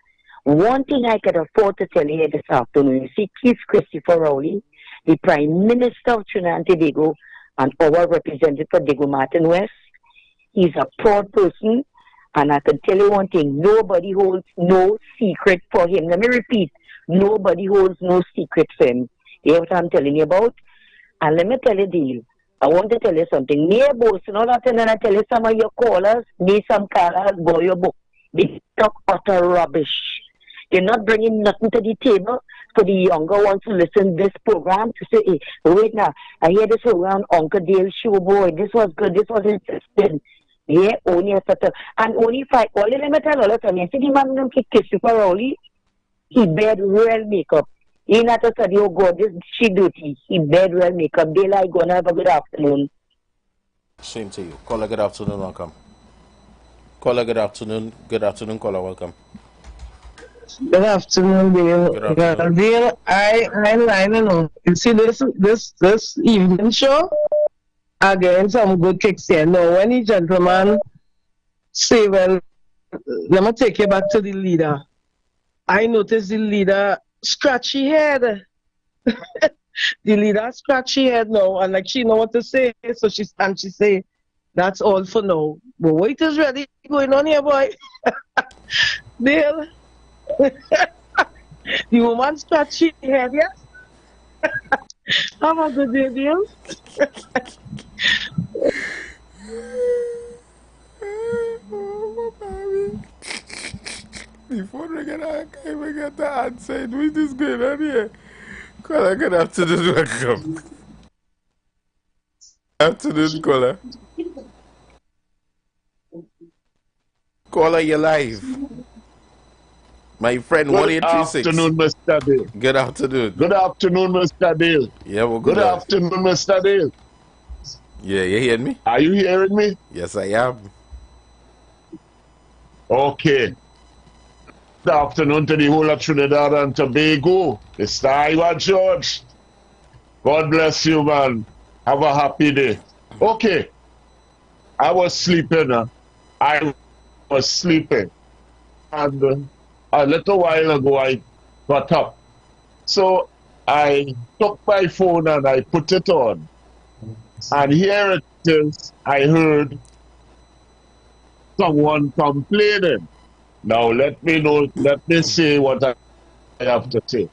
One thing I could afford to tell you this afternoon, you see Keith Christopher Rowley, the Prime Minister of Trinidad and Tobago, and our representative for Diego Martin West, he's a proud person, and I can tell you one thing, nobody holds no secret for him. Let me repeat, nobody holds no secret for him. You hear what I'm telling you about? And let me tell you, Deal, I want to tell you something. Near boasting all that, and I tell you some of your callers, me some callers, go your book. They talk utter rubbish. You're not bringing nothing to the table for the younger ones to listen to this program to say, hey, wait now, I hear this around Uncle Dale show, boy, this was good, this was interesting. Yeah, only a certain, and only five, only let me tell all of them, you see the man named Christopher Rowley, he bad real makeup. He not to study, oh God, this she duty. He bad real makeup. Daylight gonna have a good afternoon. Same to you. Caller, good afternoon, welcome. Caller, good afternoon. Good afternoon, caller, welcome. Good afternoon, Dale. Good afternoon. Dale, I know. You see this evening show? I'm getting some good kicks here. Now, when the gentleman say, well, let me take you back to the leader. I noticed the leader scratchy head. The leader scratchy head now, and like she know what to say, so she say, that's all for now. But wait is really going on here, boy. Dale. The woman scratchy head, yes? Have a good day, Dale. Before we get I can't even get the answer. What is going on here? Caller, good afternoon, welcome. Afternoon, caller. Caller, you're live. My friend, Good 1836. afternoon, Mr. Dale. Good afternoon. Good afternoon, Mr. Dale. Yeah, well, good afternoon, Mr. Dale. Yeah, you hearing me? Are you hearing me? Yes, I am. Okay. Good afternoon to the whole of Trinidad and Tobago. Mr. IWER George. God bless you, man. Have a happy day. Okay. I was sleeping. I was sleeping. And a little while ago, I got up. So I took my phone and I put it on. And here it is. I heard someone complaining. Now let me say what I have to say.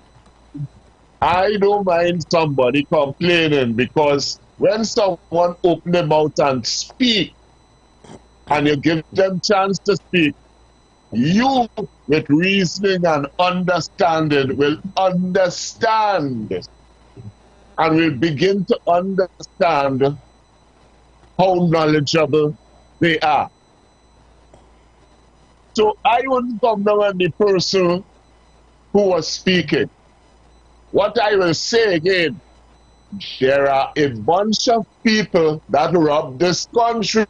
I don't mind somebody complaining, because when someone open their mouth and speak, and you give them chance to speak, you with reasoning and understanding will understand, and will begin to understand how knowledgeable they are. So I wouldn't come down on the person who was speaking. What I will say again, there are a bunch of people that rob this country.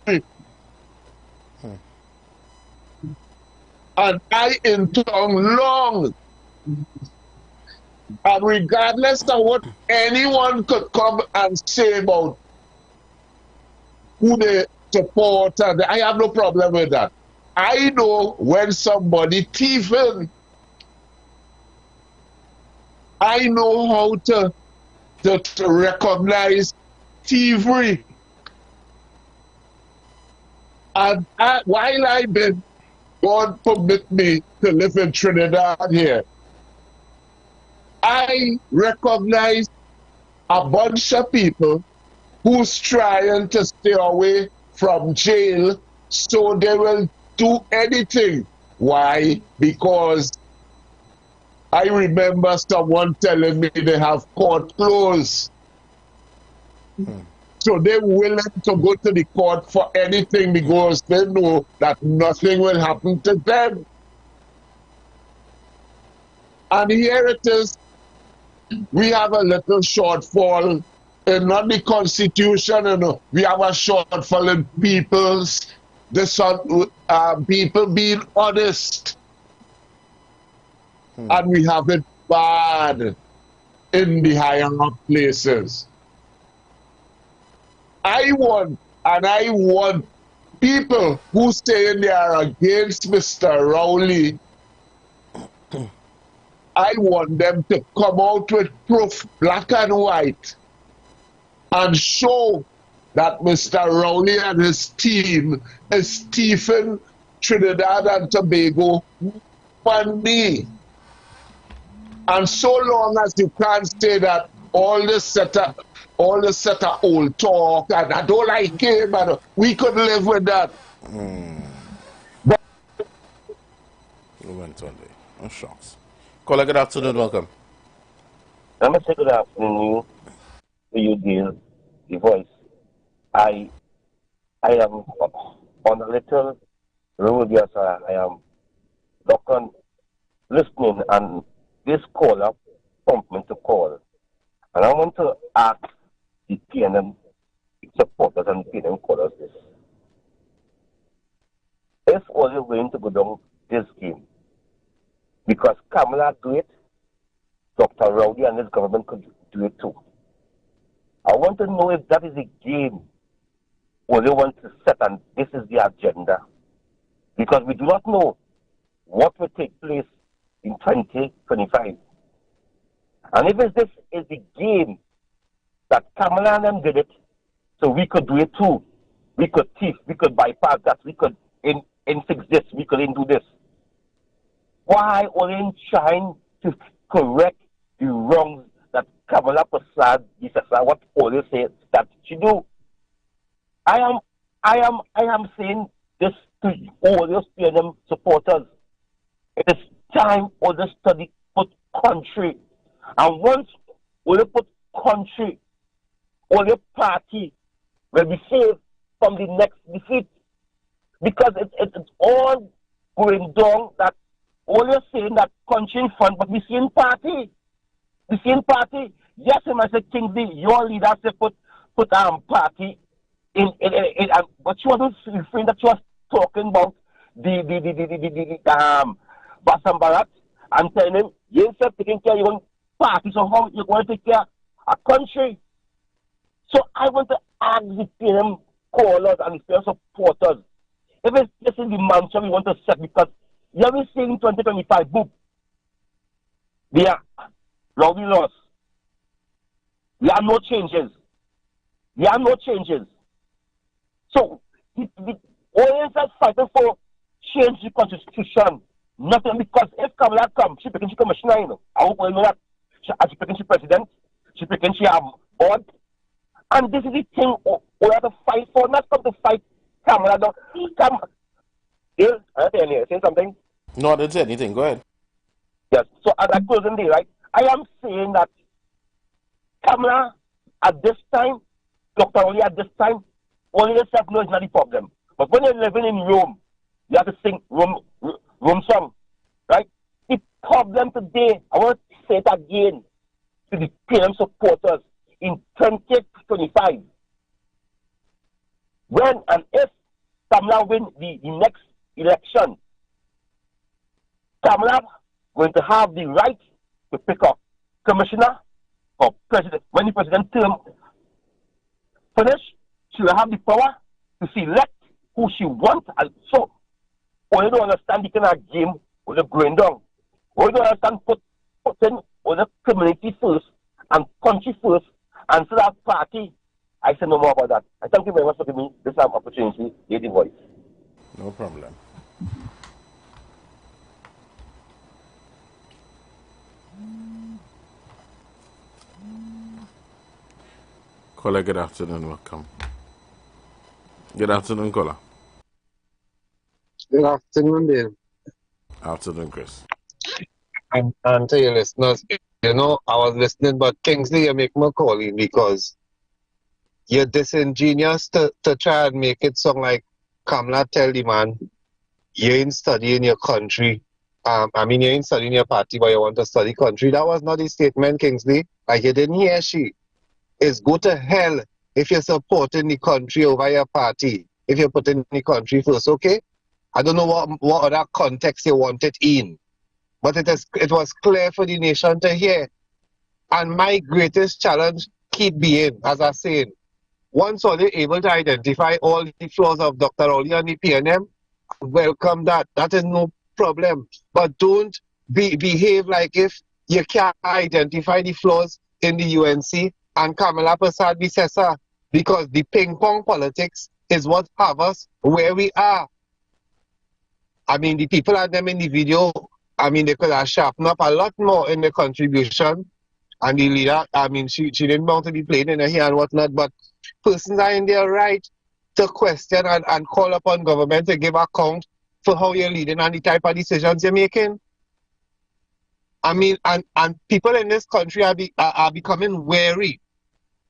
And I in tongue long. And regardless of what anyone could come and say about who they support, and I have no problem with that. I know when somebody thieving. I know how to recognize thievery. And while I've been, God permit me to live in Trinidad here, I recognize a bunch of people who's trying to stay away from jail, so they will do anything. Why? Because I remember someone telling me they have court closed. So they're willing to go to the court for anything, because they know that nothing will happen to them. And here it is. We have a little shortfall in not the Constitution, we have a shortfall in people being honest. And we have it bad in the higher up places. I want people who say they are against Mr. Rowley, I want them to come out with proof, black and white, and show that Mr. Rowley and his team is thieving Trinidad and Tobago money. And so long as you can't say that all this set of old talk, and I don't like him, and we could live with that. But we went one day. No shocks. Caller, good afternoon, welcome. I'm going to say good afternoon to you, Dale, the voice. I am on a little road, yes, I am listening, and this caller prompted me to call. And I want to ask the PNM supporters and PNM callers this. If all you're going to go down this game, Because Kamala do it, Dr. Rowdy and his government could do it too. I want to know if that is a game or they want to set and this is the agenda. Because we do not know what will take place in 2025. And if this is the game that Kamala and them did it, so we could do it too. We could thief, we could bypass that, we could fix this, we could do this. Why only trying to correct the wrongs that Kamala Prasad, what always say that she do? I am saying this to all those PNM supporters. It is time for the study put country. And once we put country, all the party will be saved from the next defeat. Because it's all going down that all you're saying that country in front, but we see in party. We see in party. Yes, I say Kingsley, your leader say put party in but she wasn't referring that she was talking about the Basambarat and telling him you ain't taking care of your own party, so how you going to take care of a country? So I want to ask the PNM callers and the PNM supporters, if it's just in the mantra we want to set, because you have been saying 2025, boom, there Rowdy lost. There are no changes. There are no changes. So the always are fighting for change the constitution. Nothing, because if Kamala comes, she became commissioner, you know. I hope you know that. She became president, she became board. And this is the thing we have to fight for, not come to fight Kamala. Come. Bill, I tell you, saying something? No, I didn't say anything. Go ahead. Yes. So at that closing day, right? I am saying that Kamala at this time, Dr. Oli at this time, only yourself knows not the problem. But when you're living in Rome, you have to sing Rome song, right? The problem today, I want to say it again to the PNM supporters in 2025. When and if Kamala win the next election, Kamala going to have the right to pick up commissioner or president. When the president term finish, she will have the power to select who she wants. And so, when you don't understand the kind of game with the going down, when you don't understand putting on the community first and country first and so that party, I say no more about that. I thank you very much for giving me this opportunity, Lady Voice. No problem. Caller, good afternoon. Welcome. Good afternoon, caller. Good afternoon, Dave. Afternoon, Chris. And to your listeners, you know, I was listening, but Kingsley, you make me call in because you're disingenuous to try and make it sound like Kamala tell the man, you ain't studying your country. You ain't studying your party, but you want to study country. That was not the statement, Kingsley. Like, you didn't hear she. It's go to hell if you're supporting the country over your party, if you're putting the country first, okay? I don't know what other context you want it in, but it was clear for the nation to hear. And my greatest challenge keep being, as I said, once are they able to identify all the flaws of Dr. Oli and the PNM, welcome that. That is no problem. But don't behave like if you can't identify the flaws in the UNC and Kamala Prasad Bisesa, because the ping-pong politics is what have us where we are. I mean, the people at them in the video, I mean, they could have sharpened up a lot more in the contribution. And the leader, I mean, she didn't want to be played in her hair and whatnot, but persons are in their right to question and call upon government to give account for how you're leading and the type of decisions you're making. I mean, and people in this country are becoming wary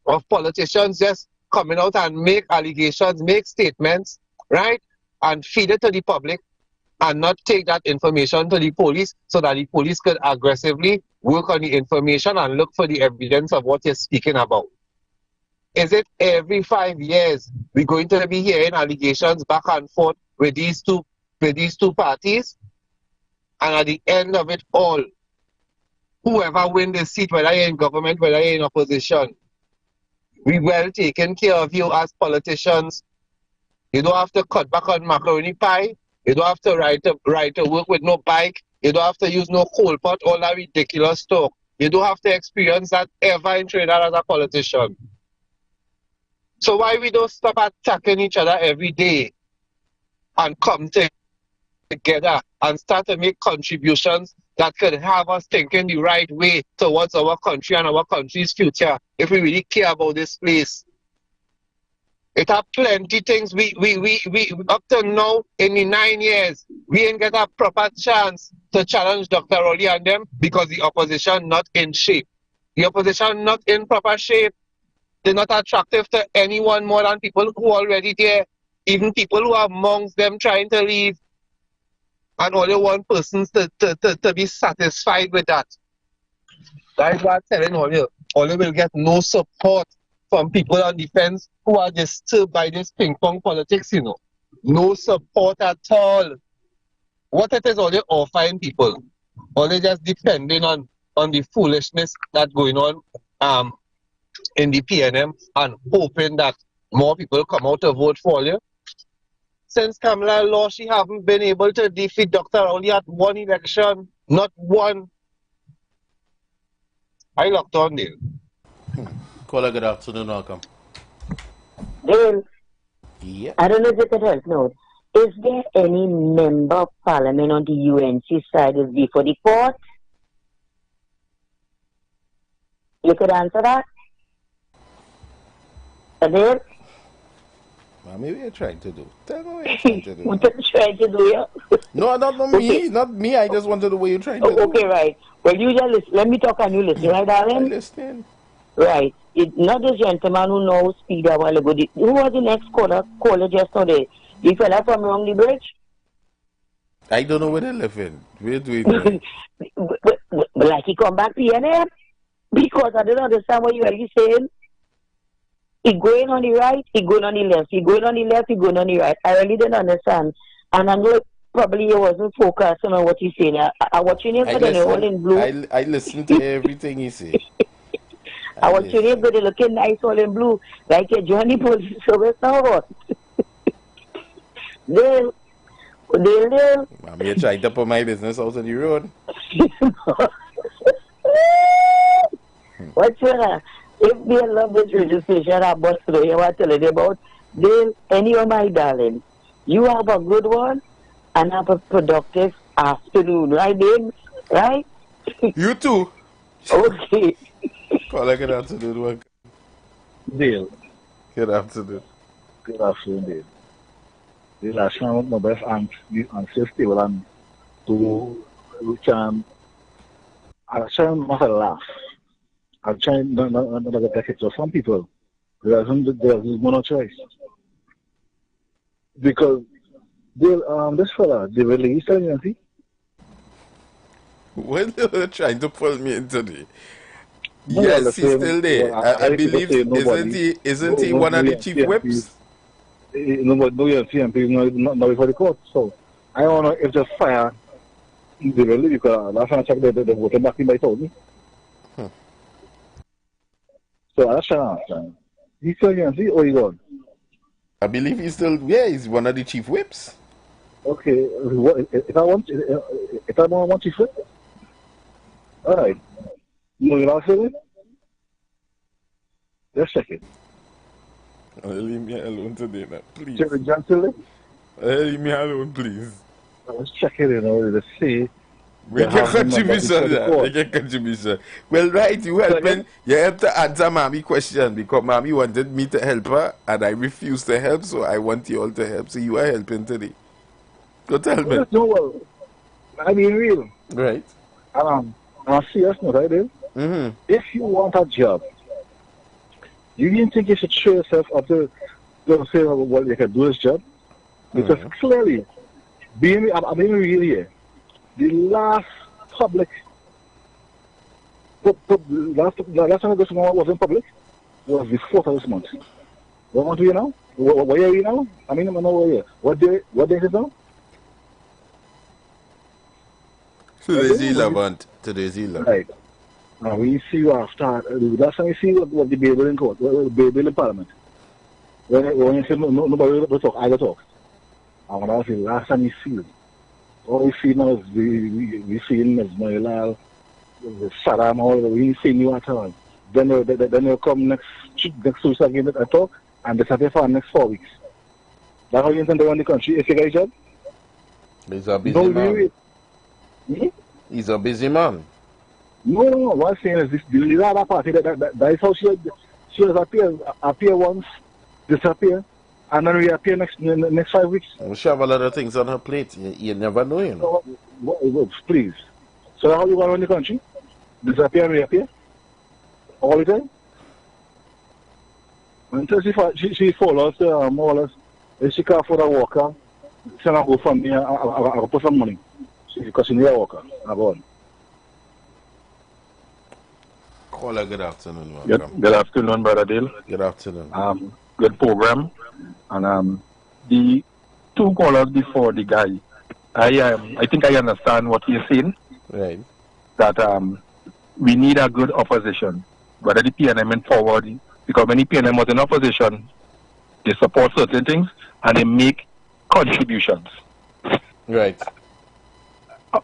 of politicians just coming out and make allegations, make statements, right? And feed it to the public and not take that information to the police so that the police could aggressively work on the information and look for the evidence of what you're speaking about. Is it every 5 years we're going to be hearing allegations back and forth with these two parties? And at the end of it all, whoever win the seat, whether you're in government, whether you're in opposition, we well taken care of you as politicians. You don't have to cut back on macaroni pie. You don't have to ride to work with no bike. You don't have to use no coal pot, all that ridiculous talk. You don't have to experience that ever in Trinidad as a politician. So why we don't stop attacking each other every day and come together and start to make contributions that could have us thinking the right way towards our country and our country's future if we really care about this place. It have plenty things we up to now in the 9 years, we ain't get a proper chance to challenge Dr. Rowley and them because the opposition not in shape. The opposition not in proper shape. They're not attractive to anyone more than people who are already there, even people who are amongst them trying to leave. And only one person to be satisfied with that. That is what I'm telling all you. All you will get no support from people on the fence who are disturbed by this ping-pong politics, you know. No support at all. What it is all you offering people. Only just depending on the foolishness that's going on in the PNM and hoping that more people come out to vote for you. Since Kamala lost, she haven't been able to defeat Dr. Rowley at one election. Not one. I locked on, Dale. Caller, good afternoon, welcome. Dale, yeah. I don't know if you could help now. Is there any member of parliament on the UNC side who's before the court? You could answer that? Dale? Mommy, what are you trying to do? Tell me what you're trying to do. What are you trying to do, yeah? No, not me. Okay. Not me. I just wanted to know what you're trying to do. Okay, right. Well, you just listen. Let me talk and you listen, right, darling? I'm listening. Right. Not this gentleman who knows speed a while ago. Who was the next caller just today? The fella from along the bridge? I don't know where they live in. Where do we live? But like he come back to PNM? Because I don't understand what you are saying. He going on the right, he going on the left. He going on the left, he going on the right. I really didn't understand. And I know probably you wasn't focusing on what he's saying. I was tuning for the all in blue. I listened to everything he said. I was tuning for the looking nice all in blue. Like a Johnny Police Service now. Dale. Mommy, you're trying to put my business out on the road. What's your if they love this radio station, I bust through you are telling about, Dale, any of my darling, you have a good one and have a productive afternoon, right, Dale? Right? You too. Okay. Caller, good afternoon, welcome. Dale. Good afternoon. Good afternoon, Dale. Dale, I shall my best and stay stable and to can I shall not laugh. I'm trying not to get it to some people. There's no choice. Because this fella, they released him, you see? When they were trying to pull me into the... No, yes, he's still there. I believe, isn't he one of the chief whips? No, CMP, not before the court. So, I don't know if the fire, they really, because last time I checked, the voting back in by told me. So that's an he's still UNC or he gone? I believe he's still, he's one of the chief whips. Okay, if I want chief whip, alright. No, you're not saying it? Just check it. Leave me alone today, now, please. Check it, John Tilly? Leave me alone, please. Let's check it in order to see. We can contribute. Well, right, you help to answer Mommy question because Mommy wanted me to help her and I refused to help, so I want you all to help. So you are helping today. Go tell me. No, well, I mean real. Right. I'm serious now, right? If you want a job, you didn't think you should show yourself up to say, well, you can do this job? Because clearly, I'm being real here. The last public, last time this one was in public was the 4th of this month. What month are we now? What year are we now? I mean, I don't know what year. What day is it now? Today's 11th. Today's 11th. Right. Now we see you after. Last time we see what the bill in court, the bill in Parliament. When you say nobody will talk, I will talk. And when I say last time we see it, all we see now is we see in Ismail, Saddam, all we see you at all. Then they'll come next Tuesday again and talk, and disappear for the next 4 weeks. That's how you intend to run the country. Is your guy job? He's a busy man. He's a busy man. No. What I'm saying is this: the other party that is how she has appear once, disappear, and then reappear next 5 weeks. She have a lot of things on her plate. You never know, you know. Please. So how you want to run the country? Disappear and reappear all the time. Until she follows more or less. If she can't afford a worker, she not go from me. I'll put some money because she need a worker. I go on. Caller, good afternoon. Welcome. Good afternoon, Brother Dale. Good afternoon. Good program. And the two callers before the guy, I think I understand what he's saying. Right. That we need a good opposition, whether the PNM and forward, because when the PNM was in opposition, they support certain things and they make contributions. Right.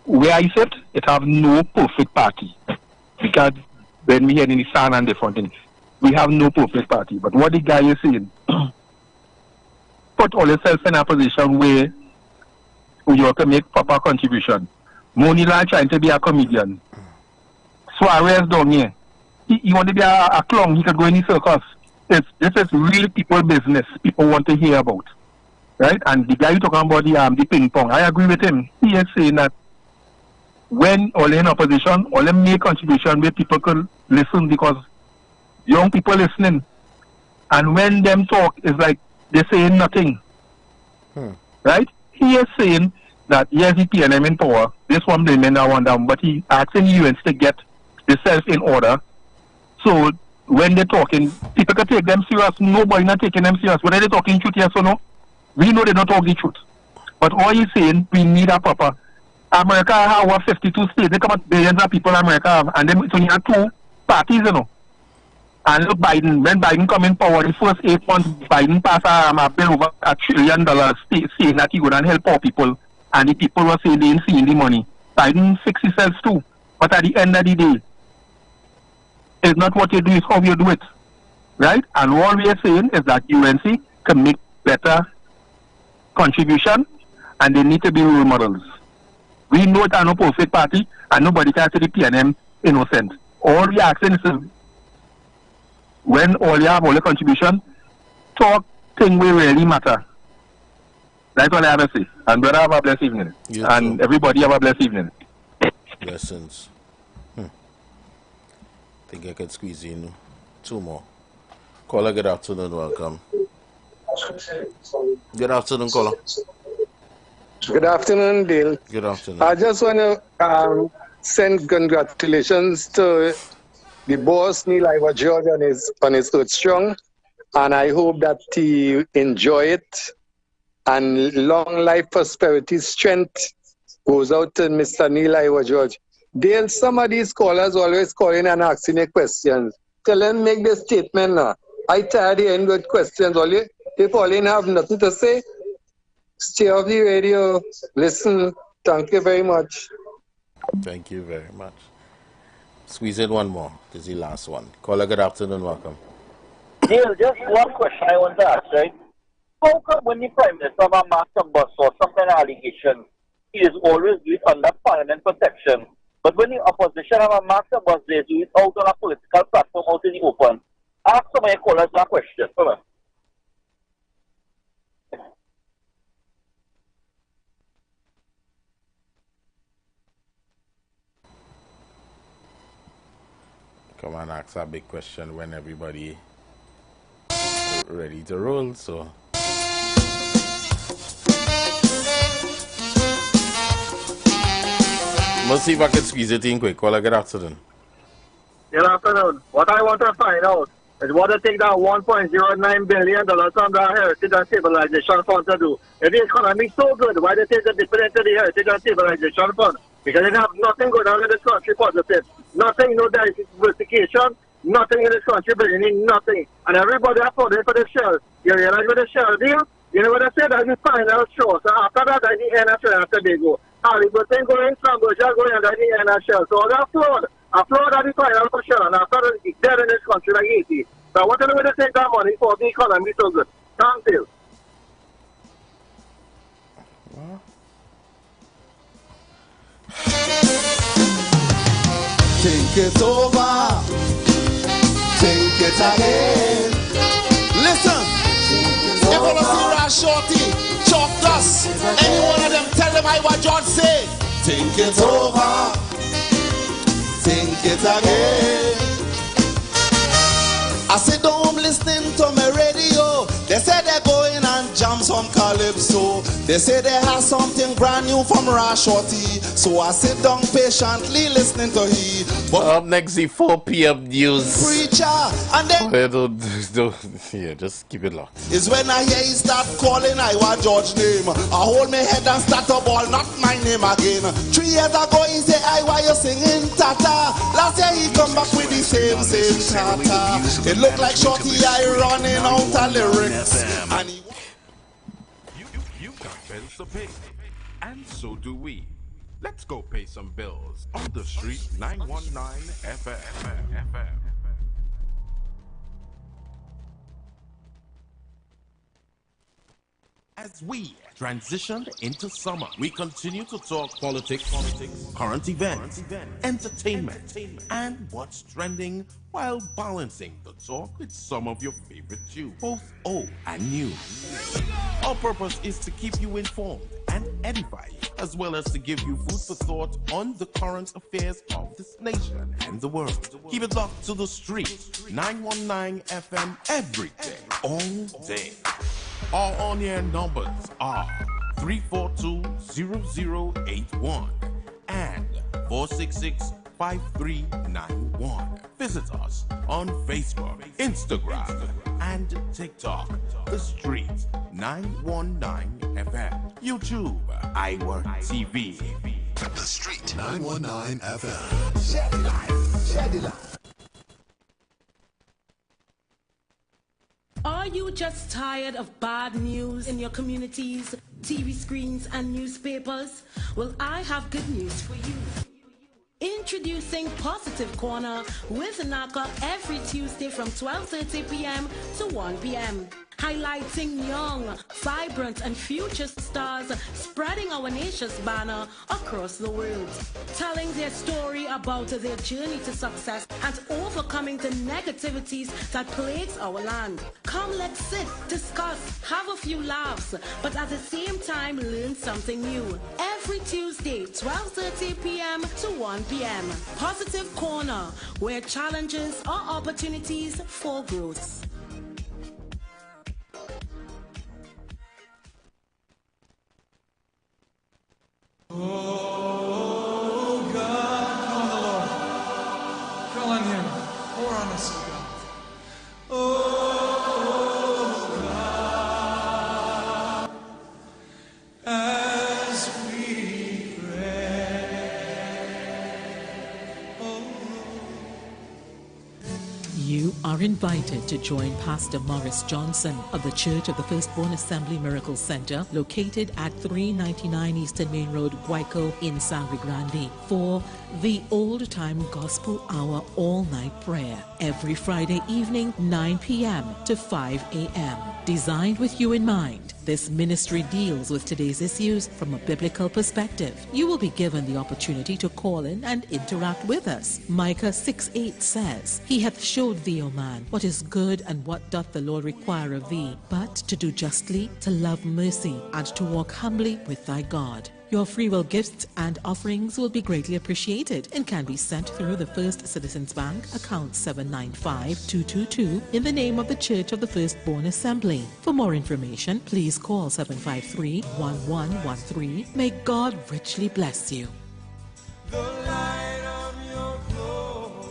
Where I sit, it have no perfect party. Because when we hear in the sun and different things, we have no perfect party. But what the guy is saying, put all yourself in a position where you can make proper contribution. Monila trying to be a comedian. Suarez down here. He want to be a clown, he could go in the circus. This is real people business people want to hear about. Right? And the guy you talking about the ping pong, I agree with him. He is saying that when all in opposition, all them make contribution where people could listen because young people listening. And when them talk, it's like they're saying nothing. Right? He is saying that yes, the PNM in power, this one blaming that one down, but he asking UNs to get themselves in order. So when they're talking, people can take them serious. Nobody not taking them serious. Whether they're talking truth, yes or no, we know they don't talk the truth. But all he's saying, we need a proper. America have 52 states. They come at billions of people in America have, and then so you have two parties, you know. And look, Biden, when Biden come in power, the first 8 months, Biden passed a bill over $1 trillion saying that he would help poor people. And the people were saying they ain't seeing the money. Biden fix himself too. But at the end of the day, it's not what you do, it's how you do it. Right? And all we are saying is that UNC can make better contribution and they need to be role models. We know it are no perfect party and nobody can say the PNM innocent. All we are asking is when all you have all the contribution, talk things will really matter. That's all I have to say. And brother, have a blessed evening. And everybody have a blessed evening. Blessings. Think I can squeeze in 2 more. Caller, good afternoon, welcome. Good afternoon, caller. Good afternoon, Dale. Good afternoon. I just want to send congratulations to the boss, Neil Ivor George, on his Earth Strong, and I hope that he enjoy it. And long life, prosperity, strength goes out to Mr. Neil Ivor George. Dale, some of these callers always calling and asking me questions. Tell them make the statement now. I tired of hearing good questions. If all you have nothing to say, stay off the radio. Listen. Thank you very much. Thank you very much. Squeeze in one more. This is the last one. Caller, good afternoon, welcome. Neil, just one question I want to ask, right? How come when the Prime Minister of a master bus or some kind of allegation, he is always do it under Parliament protection? But when the opposition of a master bus, they do it out on a political platform, out in the open. Ask some of your callers that question. Come on. Come on, ask a big question when everybody ready to roll, so. Let's see if I can squeeze it in quick. Caller, good afternoon. Good afternoon. What I want to find out is what to take that $1.09 billion from the Heritage and Stabilization Fund to do. If the economy is so good, why they take the difference to the Heritage and Stabilization Fund? Because they have nothing going on in this country positive. Nothing, no diversification, nothing in this country bringing in nothing. And everybody applauded for the Shell. You realize with the Shell deal? You know what I said? That's the final show. So after that, that's the end of Shell after they go. Halliburton going, Cambodia going, and that's the end of Shell. So I applaud at the final for Shell. And after that, it's dead in this country like Haiti. So I want to know where they take that money for the economy so good. Thank you. Think it over, think it again. Listen, if you want to see Rash Shorty, Chalk Dust, any one of them, tell them what George say. Think it over, think it again. I sit home listening to my radio. They say they're going and jam some calypso. They say they have something brand new from Rash Shorty. So I sit down patiently listening to he. But up next, the 4 p.m. news. Preacher, and then yeah, just keep it locked. is when I hear he start calling IWER George name. I hold my head and start a ball, not my name again. 3 years ago he say IWER you singing Tata. Last year he come back with the same Tata. It look like Shorty I running out of lyrics. And he You got bills to pay, and so do we. Let's go pay some bills on the street 919 FM. As we transition into summer, we continue to talk politics, current events, entertainment, and what's trending while balancing the talk with some of your favorite tunes, both old and new. Our purpose is to keep you informed and edify you, as well as to give you food for thought on the current affairs of this nation and the world. Keep it locked to the street, 919 FM, every day, all day. Our on-air numbers are 342-0081 and 466-5391. Visit us on Facebook, Instagram, and TikTok. The Street 919 FM. YouTube, IWER TV. The Street 919 FM. Share the life. Share the life. Are you just tired of bad news in your communities, TV screens, and newspapers? Well, I have good news for you. Introducing Positive Corner with Naka every Tuesday from 12:30 p.m. to 1 p.m. Highlighting young, vibrant, and future stars spreading our nation's banner across the world. Telling their story about their journey to success and overcoming the negativities that plagues our land. Come, let's sit, discuss, have a few laughs, but at the same time learn something new. Every Tuesday, 12:30 p.m. to 1 p.m. Positive Corner, where challenges are opportunities for growth. Oh God, call on the Lord. Call on Him. Pour on us, oh God. Oh God, as we pray. Oh. You are invited to join Pastor Morris Johnson of the Church of the Firstborn Assembly Miracle Center, located at 399 Eastern Main Road, Guayco in Sangre Grande, for the Old Time Gospel Hour all-night prayer every Friday evening, 9 p.m. to 5 a.m. Designed with you in mind, this ministry deals with today's issues from a biblical perspective. You will be given the opportunity to call in and interact with us. Micah 6:8 says, He hath showed thee, O man, what is good and what doth the Lord require of thee, but to do justly, to love mercy, and to walk humbly with thy God. Your free will gifts and offerings will be greatly appreciated and can be sent through the First Citizens Bank, account 795-222, in the name of the Church of the Firstborn Assembly. For more information, please call 753-1113. May God richly bless you. The light of your glory.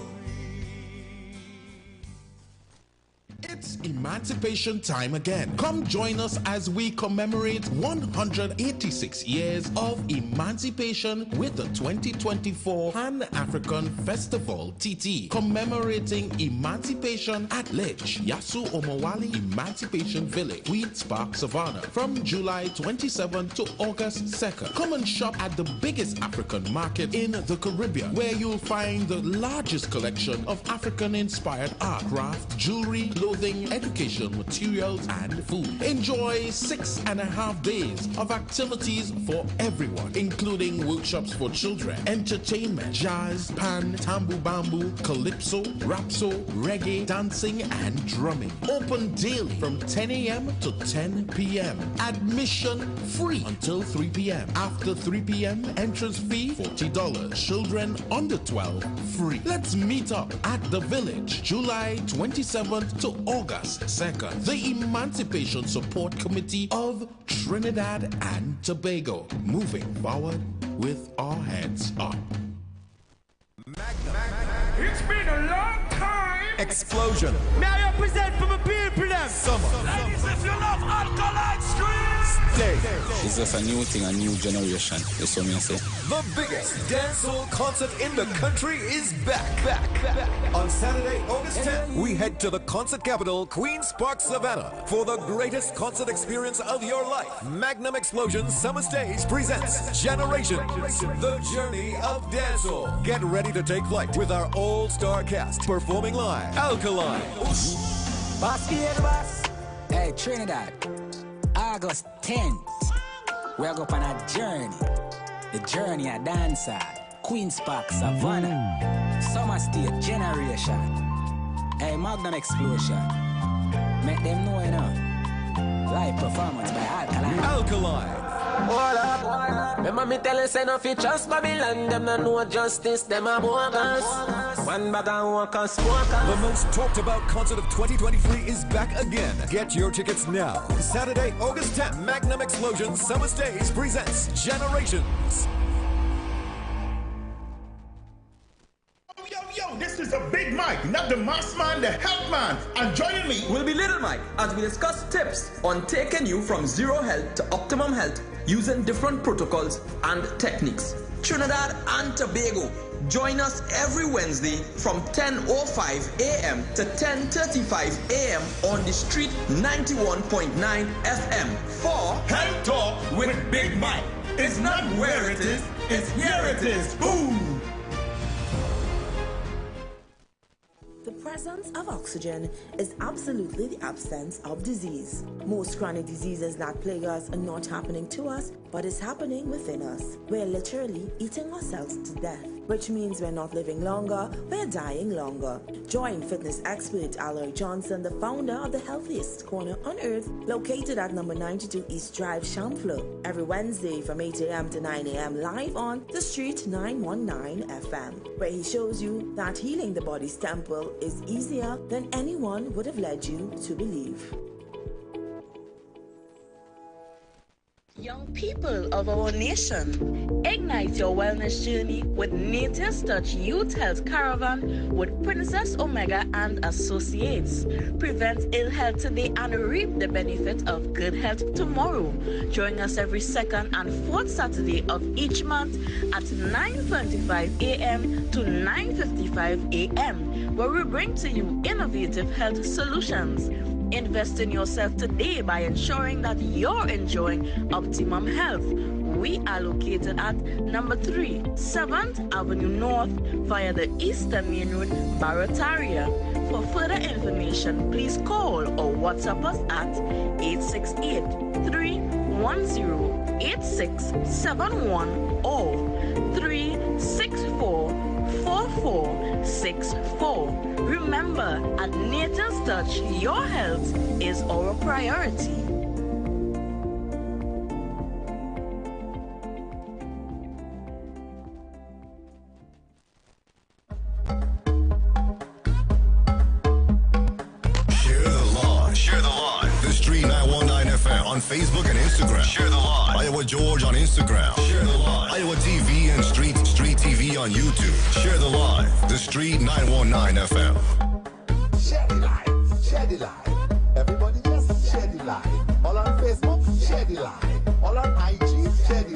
It's emancipation time again. Come join us as we commemorate 186 years of emancipation with the 2024 Pan-African Festival TT, commemorating emancipation at Ledge, Yasu Omowali Emancipation Village, Queen's Park, Savannah, from July 27th to August 2nd. Come and shop at the biggest African market in the Caribbean, where you'll find the largest collection of African-inspired art, craft, jewelry, clothing, education, materials, and food. Enjoy 6.5 days of activities for everyone, including workshops for children, entertainment, jazz, pan, tambu bambu, calypso, rapso, reggae, dancing, and drumming. Open daily from 10 a.m. to 10 p.m. Admission free until 3 p.m. After 3 p.m., entrance fee $40. Children under 12 free. Let's meet up at the Village, July 27th to August 2nd. The Emancipation Support Committee of Trinidad and Tobago, moving forward with our heads up. It's been a long time. Explosion. May I present for the people them? Summer. Ladies, if you love alkaline streams. Stay. It's just a new thing, a new generation. That's what I say. The biggest dancehall concert in the country is back. On Saturday, August 10th, we head to the concert capital, Queen's Park, Savannah, for the greatest concert experience of your life. Magnum Explosion Summer Stage presents Generations, the journey of dancehall. Get ready to take flight with our all-star cast performing live. Alkaline. Hey, Trinidad, August 10th, we're going on a journey. The journey of dancer, Queen's Park, Savannah, Summer State Generation. Hey, Magnum Explosion. Make them know, you know. Live performance by Alkaline. Alkaline. Hold up. Remember me tell you, say no fit trust Babylon. Them no know justice, them a bogus. One bag of workers, The most talked about concert of 2023 is back again. Get your tickets now. Saturday, August 10th, Magnum Explosion Summer Stage presents Generations. Yo, this is a Big Mike, not the mass man, the health man. And joining me will be Little Mike as we discuss tips on taking you from zero health to optimum health using different protocols and techniques. Trinidad and Tobago. Join us every Wednesday from 10:05 a.m. to 10:35 a.m. on the Street 91.9 FM for Health Talk with Big Mike. It's not where it is, it's here it is. Boom! The presence of oxygen is absolutely the absence of disease. Most chronic diseases that plague us are not happening to us, but is happening within us. We're literally eating ourselves to death, which means we're not living longer, we're dying longer. Join fitness expert Aloy Johnson, the founder of the healthiest corner on earth, located at number 92 East Drive, Chamfleur, every Wednesday from 8 a.m. to 9 a.m. live on The Street 919 FM, where he shows you that healing the body's temple is easier than anyone would have led you to believe. Young people of our nation, ignite your wellness journey with Nature's Touch Youth Health Caravan with Princess Omega and Associates. Prevent ill health today and reap the benefit of good health tomorrow. Join us every second and fourth Saturday of each month at 9:25 a.m. to 9:55 a.m., where we bring to you innovative health solutions. Invest in yourself today by ensuring that you're enjoying optimum health. We are located at number 3, 7th Avenue North via the Eastern Main Road, Barataria. For further information, please call or WhatsApp us at 868-310-8671 or 364-4464. Remember, at Nature's Touch, your health is our priority. Share the live. The Street 919 FM on Facebook and Instagram. Share the live. Iowa George on Instagram. Share the live. Iowa TV and Street TV on YouTube. Share the live. The Street 919 FM. Share the live. Share the live.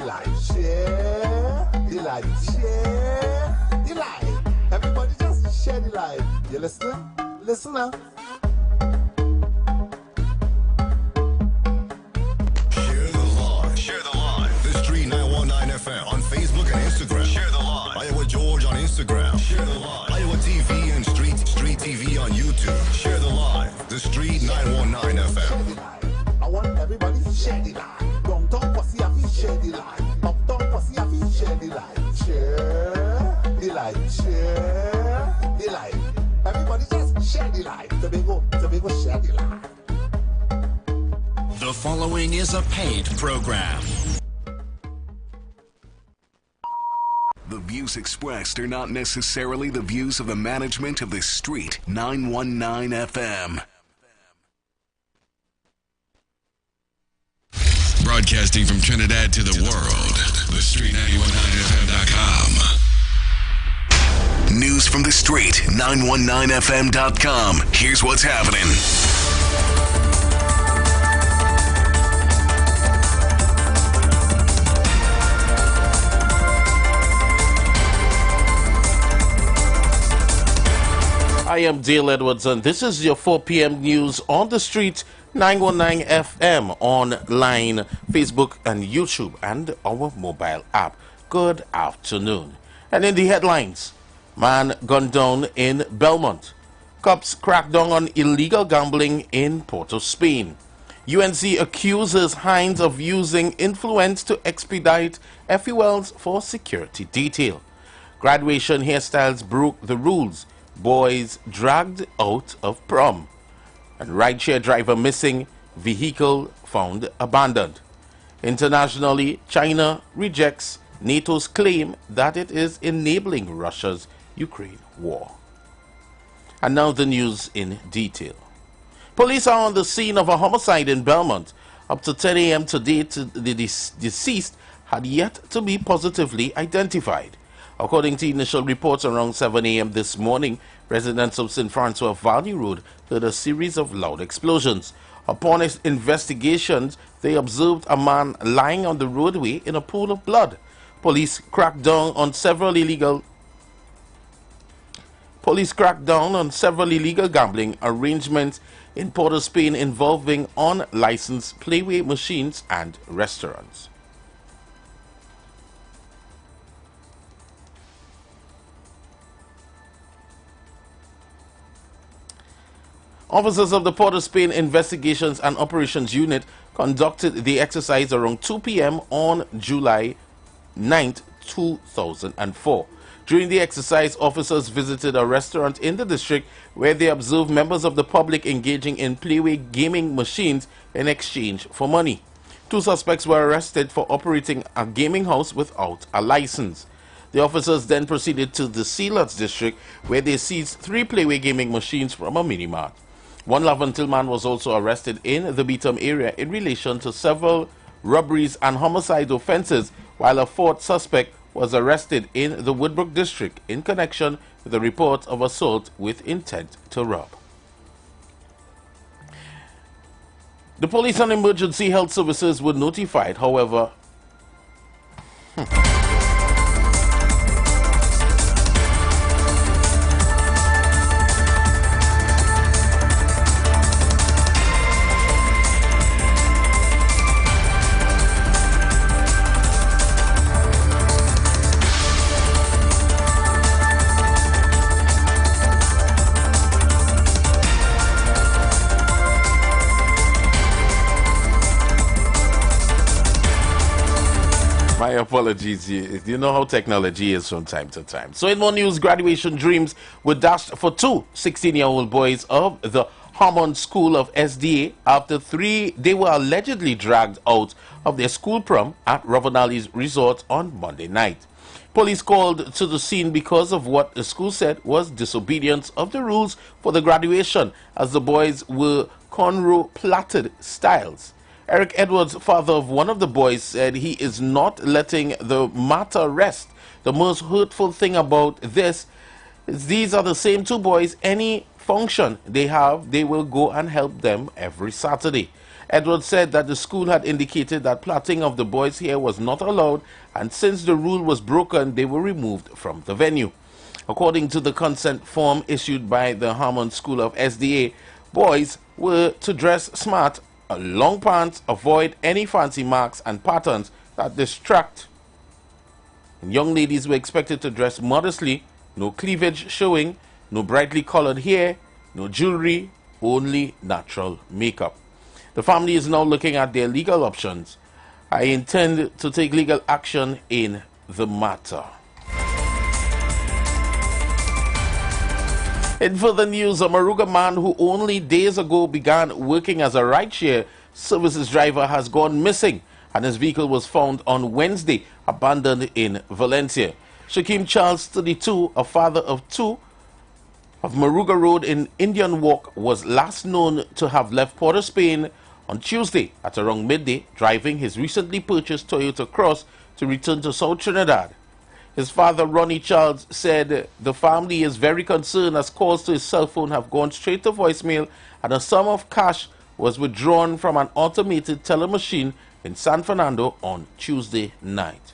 light, share the light, share the light. Everybody just share the light. You listening? Listen now. Share the live. The Street 919 FM on Facebook and Instagram. Share the live. Iowa George on Instagram. Share the live. Iowa TV and Street TV on YouTube. Share the live. The Street 919 FM. I want everybody to share the light. Downtown Posse have to share the light. Uptown Posse have to share the light. Share the light. Share the light. Everybody just share the light. Tobago, share the light. The following is a paid program. The views expressed are not necessarily the views of the management of the Street 919 FM. Broadcasting from Trinidad to the world, the Street919FM.com. News from the Street 919FM.com. Here's what's happening. I am Dale Edwards, and this is your 4 p.m. news on the Street 919 FM, online, Facebook, and YouTube, and our mobile app. Good afternoon. And in the headlines, man gunned down in Belmont. Cops crack down on illegal gambling in Port of Spain. UNC accuses Hines of using influence to expedite FULs for security detail. Graduation hairstyles broke the rules. Boys dragged out of prom. And rideshare driver missing, vehicle found abandoned. Internationally, China rejects NATO's claim that it is enabling Russia's Ukraine war. And now the news in detail. Police are on the scene of a homicide in Belmont. Up to 10 a.m. today, the deceased had yet to be positively identified. According to initial reports, around 7 a.m. this morning, residents of St. Francois Valley Road heard a series of loud explosions. Upon investigations, they observed a man lying on the roadway in a pool of blood. Police cracked down on several illegal gambling arrangements in Port of Spain involving unlicensed playway machines and restaurants. Officers of the Port of Spain Investigations and Operations Unit conducted the exercise around 2 p.m. on July 9, 2004. During the exercise, officers visited a restaurant in the district where they observed members of the public engaging in playway gaming machines in exchange for money. 2 suspects were arrested for operating a gaming house without a license. The officers then proceeded to the Sealots district where they seized 3 playway gaming machines from a mini-mart. One Laventil man was also arrested in the Beetham area in relation to several robberies and homicide offenses, while a 4th suspect was arrested in the Woodbrook district in connection with a report of assault with intent to rob. The police and emergency health services were notified, however. My apologies. You know how technology is from time to time. So in more news, graduation dreams were dashed for 2 16-year-old boys of the Hammond School of SDA after they were allegedly dragged out of their school prom at Ravanelli's resort on Monday night. Police called to the scene because of what the school said was disobedience of the rules for the graduation, as the boys were cornrow plaited styles. Eric Edwards, father of one of the boys, said he is not letting the matter rest. The most hurtful thing about this is these are the same 2 boys. Any function they have, they will go and help them every Saturday. Edwards said that the school had indicated that plaiting of the boys' hair was not allowed, and since the rule was broken, they were removed from the venue. According to the consent form issued by the Harmon School of SDA, boys were to dress smart, long pants, avoid any fancy marks and patterns that distract. And young ladies were expected to dress modestly, no cleavage showing, no brightly colored hair, no jewelry, only natural makeup. The family is now looking at their legal options. I intend to take legal action in the matter. In further news, a Maruga man who only days ago began working as a rideshare services driver has gone missing, and his vehicle was found on Wednesday abandoned in Valencia. Shakim Charles, 32, a father of two, of Maruga Road in Indian Walk, was last known to have left Port of Spain on Tuesday at around midday, driving his recently purchased Toyota Cross to return to South Trinidad. His father, Ronnie Charles, said the family is very concerned as calls to his cell phone have gone straight to voicemail and a sum of cash was withdrawn from an automated teller machine in San Fernando on Tuesday night.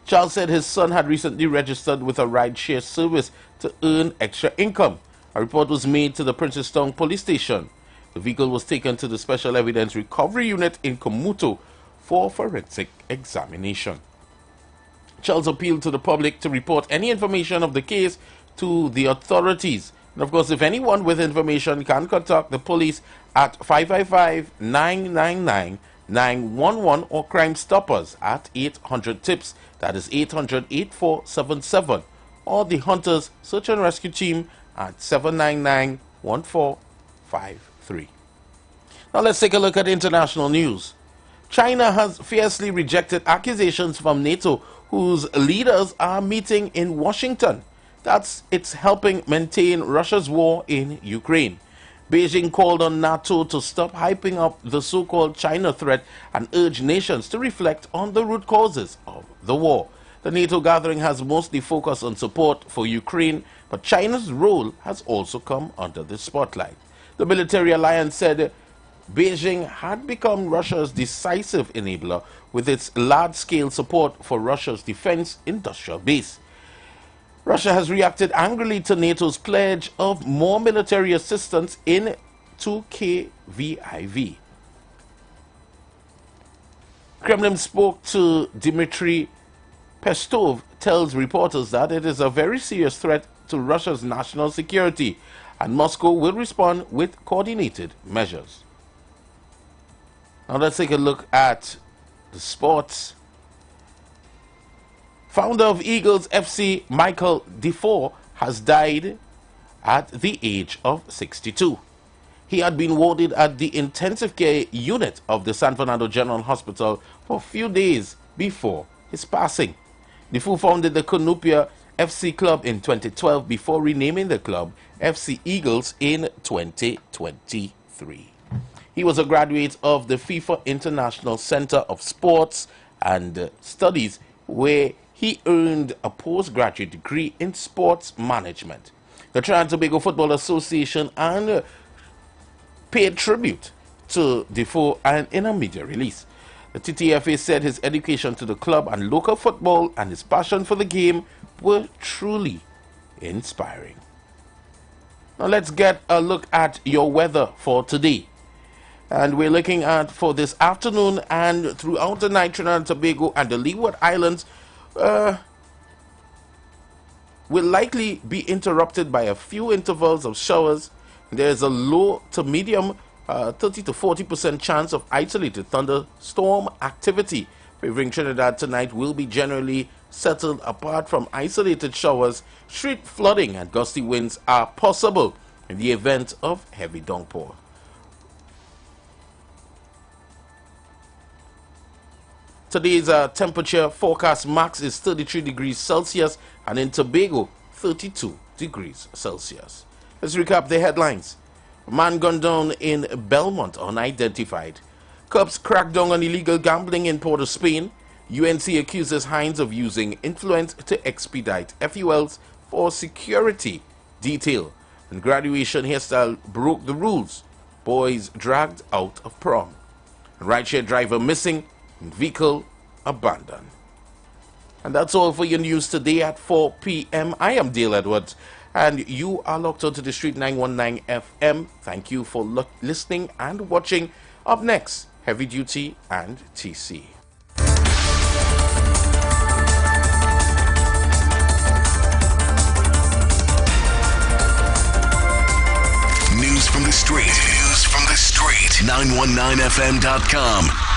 Charles said his son had recently registered with a rideshare service to earn extra income. A report was made to the Princestown Police Station. The vehicle was taken to the Special Evidence Recovery Unit in Komuto for forensic examination. Charles appealed to the public to report any information of the case to the authorities. And of course, if anyone with information can contact the police at 555-999-911 or Crime Stoppers at 800-TIPS, that is 800-8477, or the Hunters Search and Rescue Team at 799-1453. Now let's take a look at international news. China has fiercely rejected accusations from NATO, whose leaders are meeting in Washington. It's helping maintain Russia's war in Ukraine. Beijing called on NATO to stop hyping up the so-called China threat and urged nations to reflect on the root causes of the war. The NATO gathering has mostly focused on support for Ukraine, but China's role has also come under the spotlight. The military alliance said Beijing had become Russia's decisive enabler with its large-scale support for Russia's defense industrial base. Russia has reacted angrily to NATO's pledge of more military assistance in 2KVIV. Kremlin spoke to Dmitry Peskov tells reporters that it is a very serious threat to Russia's national security, and Moscow will respond with coordinated measures. Now let's take a look at the sports. Founder of Eagles FC, Michael Defoe, has died at the age of 62. He had been warded at the intensive care unit of the San Fernando General Hospital for a few days before his passing. Defoe founded the Cunupia FC club in 2012 before renaming the club FC Eagles in 2023. He was a graduate of the FIFA International Center of Sports and Studies, where he earned a postgraduate degree in sports management. The Trinidad and Tobago Football Association paid tribute to Defoe in a media release. The TTFA said his education to the club and local football and his passion for the game were truly inspiring. Now let's get a look at your weather for today. And we're looking at for this afternoon and throughout the night, Trinidad and Tobago and the Leeward Islands will likely be interrupted by a few intervals of showers. There's a low to medium 30 to 40% chance of isolated thunderstorm activity. Favoring Trinidad tonight will be generally settled apart from isolated showers. Street flooding and gusty winds are possible in the event of heavy downpour. Today's temperature forecast max is 33 degrees Celsius and in Tobago 32 degrees Celsius. Let's recap the headlines. A man gunned down in Belmont unidentified. Cops crack down on illegal gambling in Port of Spain. UNC accuses Hines of using influence to expedite FULs for security detail. And graduation hairstyle broke the rules. Boys dragged out of prom. rideshare driver missing, and vehicle abandoned. And that's all for your news today at 4 p.m. I am Dale Edwards, and you are locked onto the Street 919 FM. Thank you for listening and watching. Up next, Heavy Duty and TC. News from the street. 919fm.com.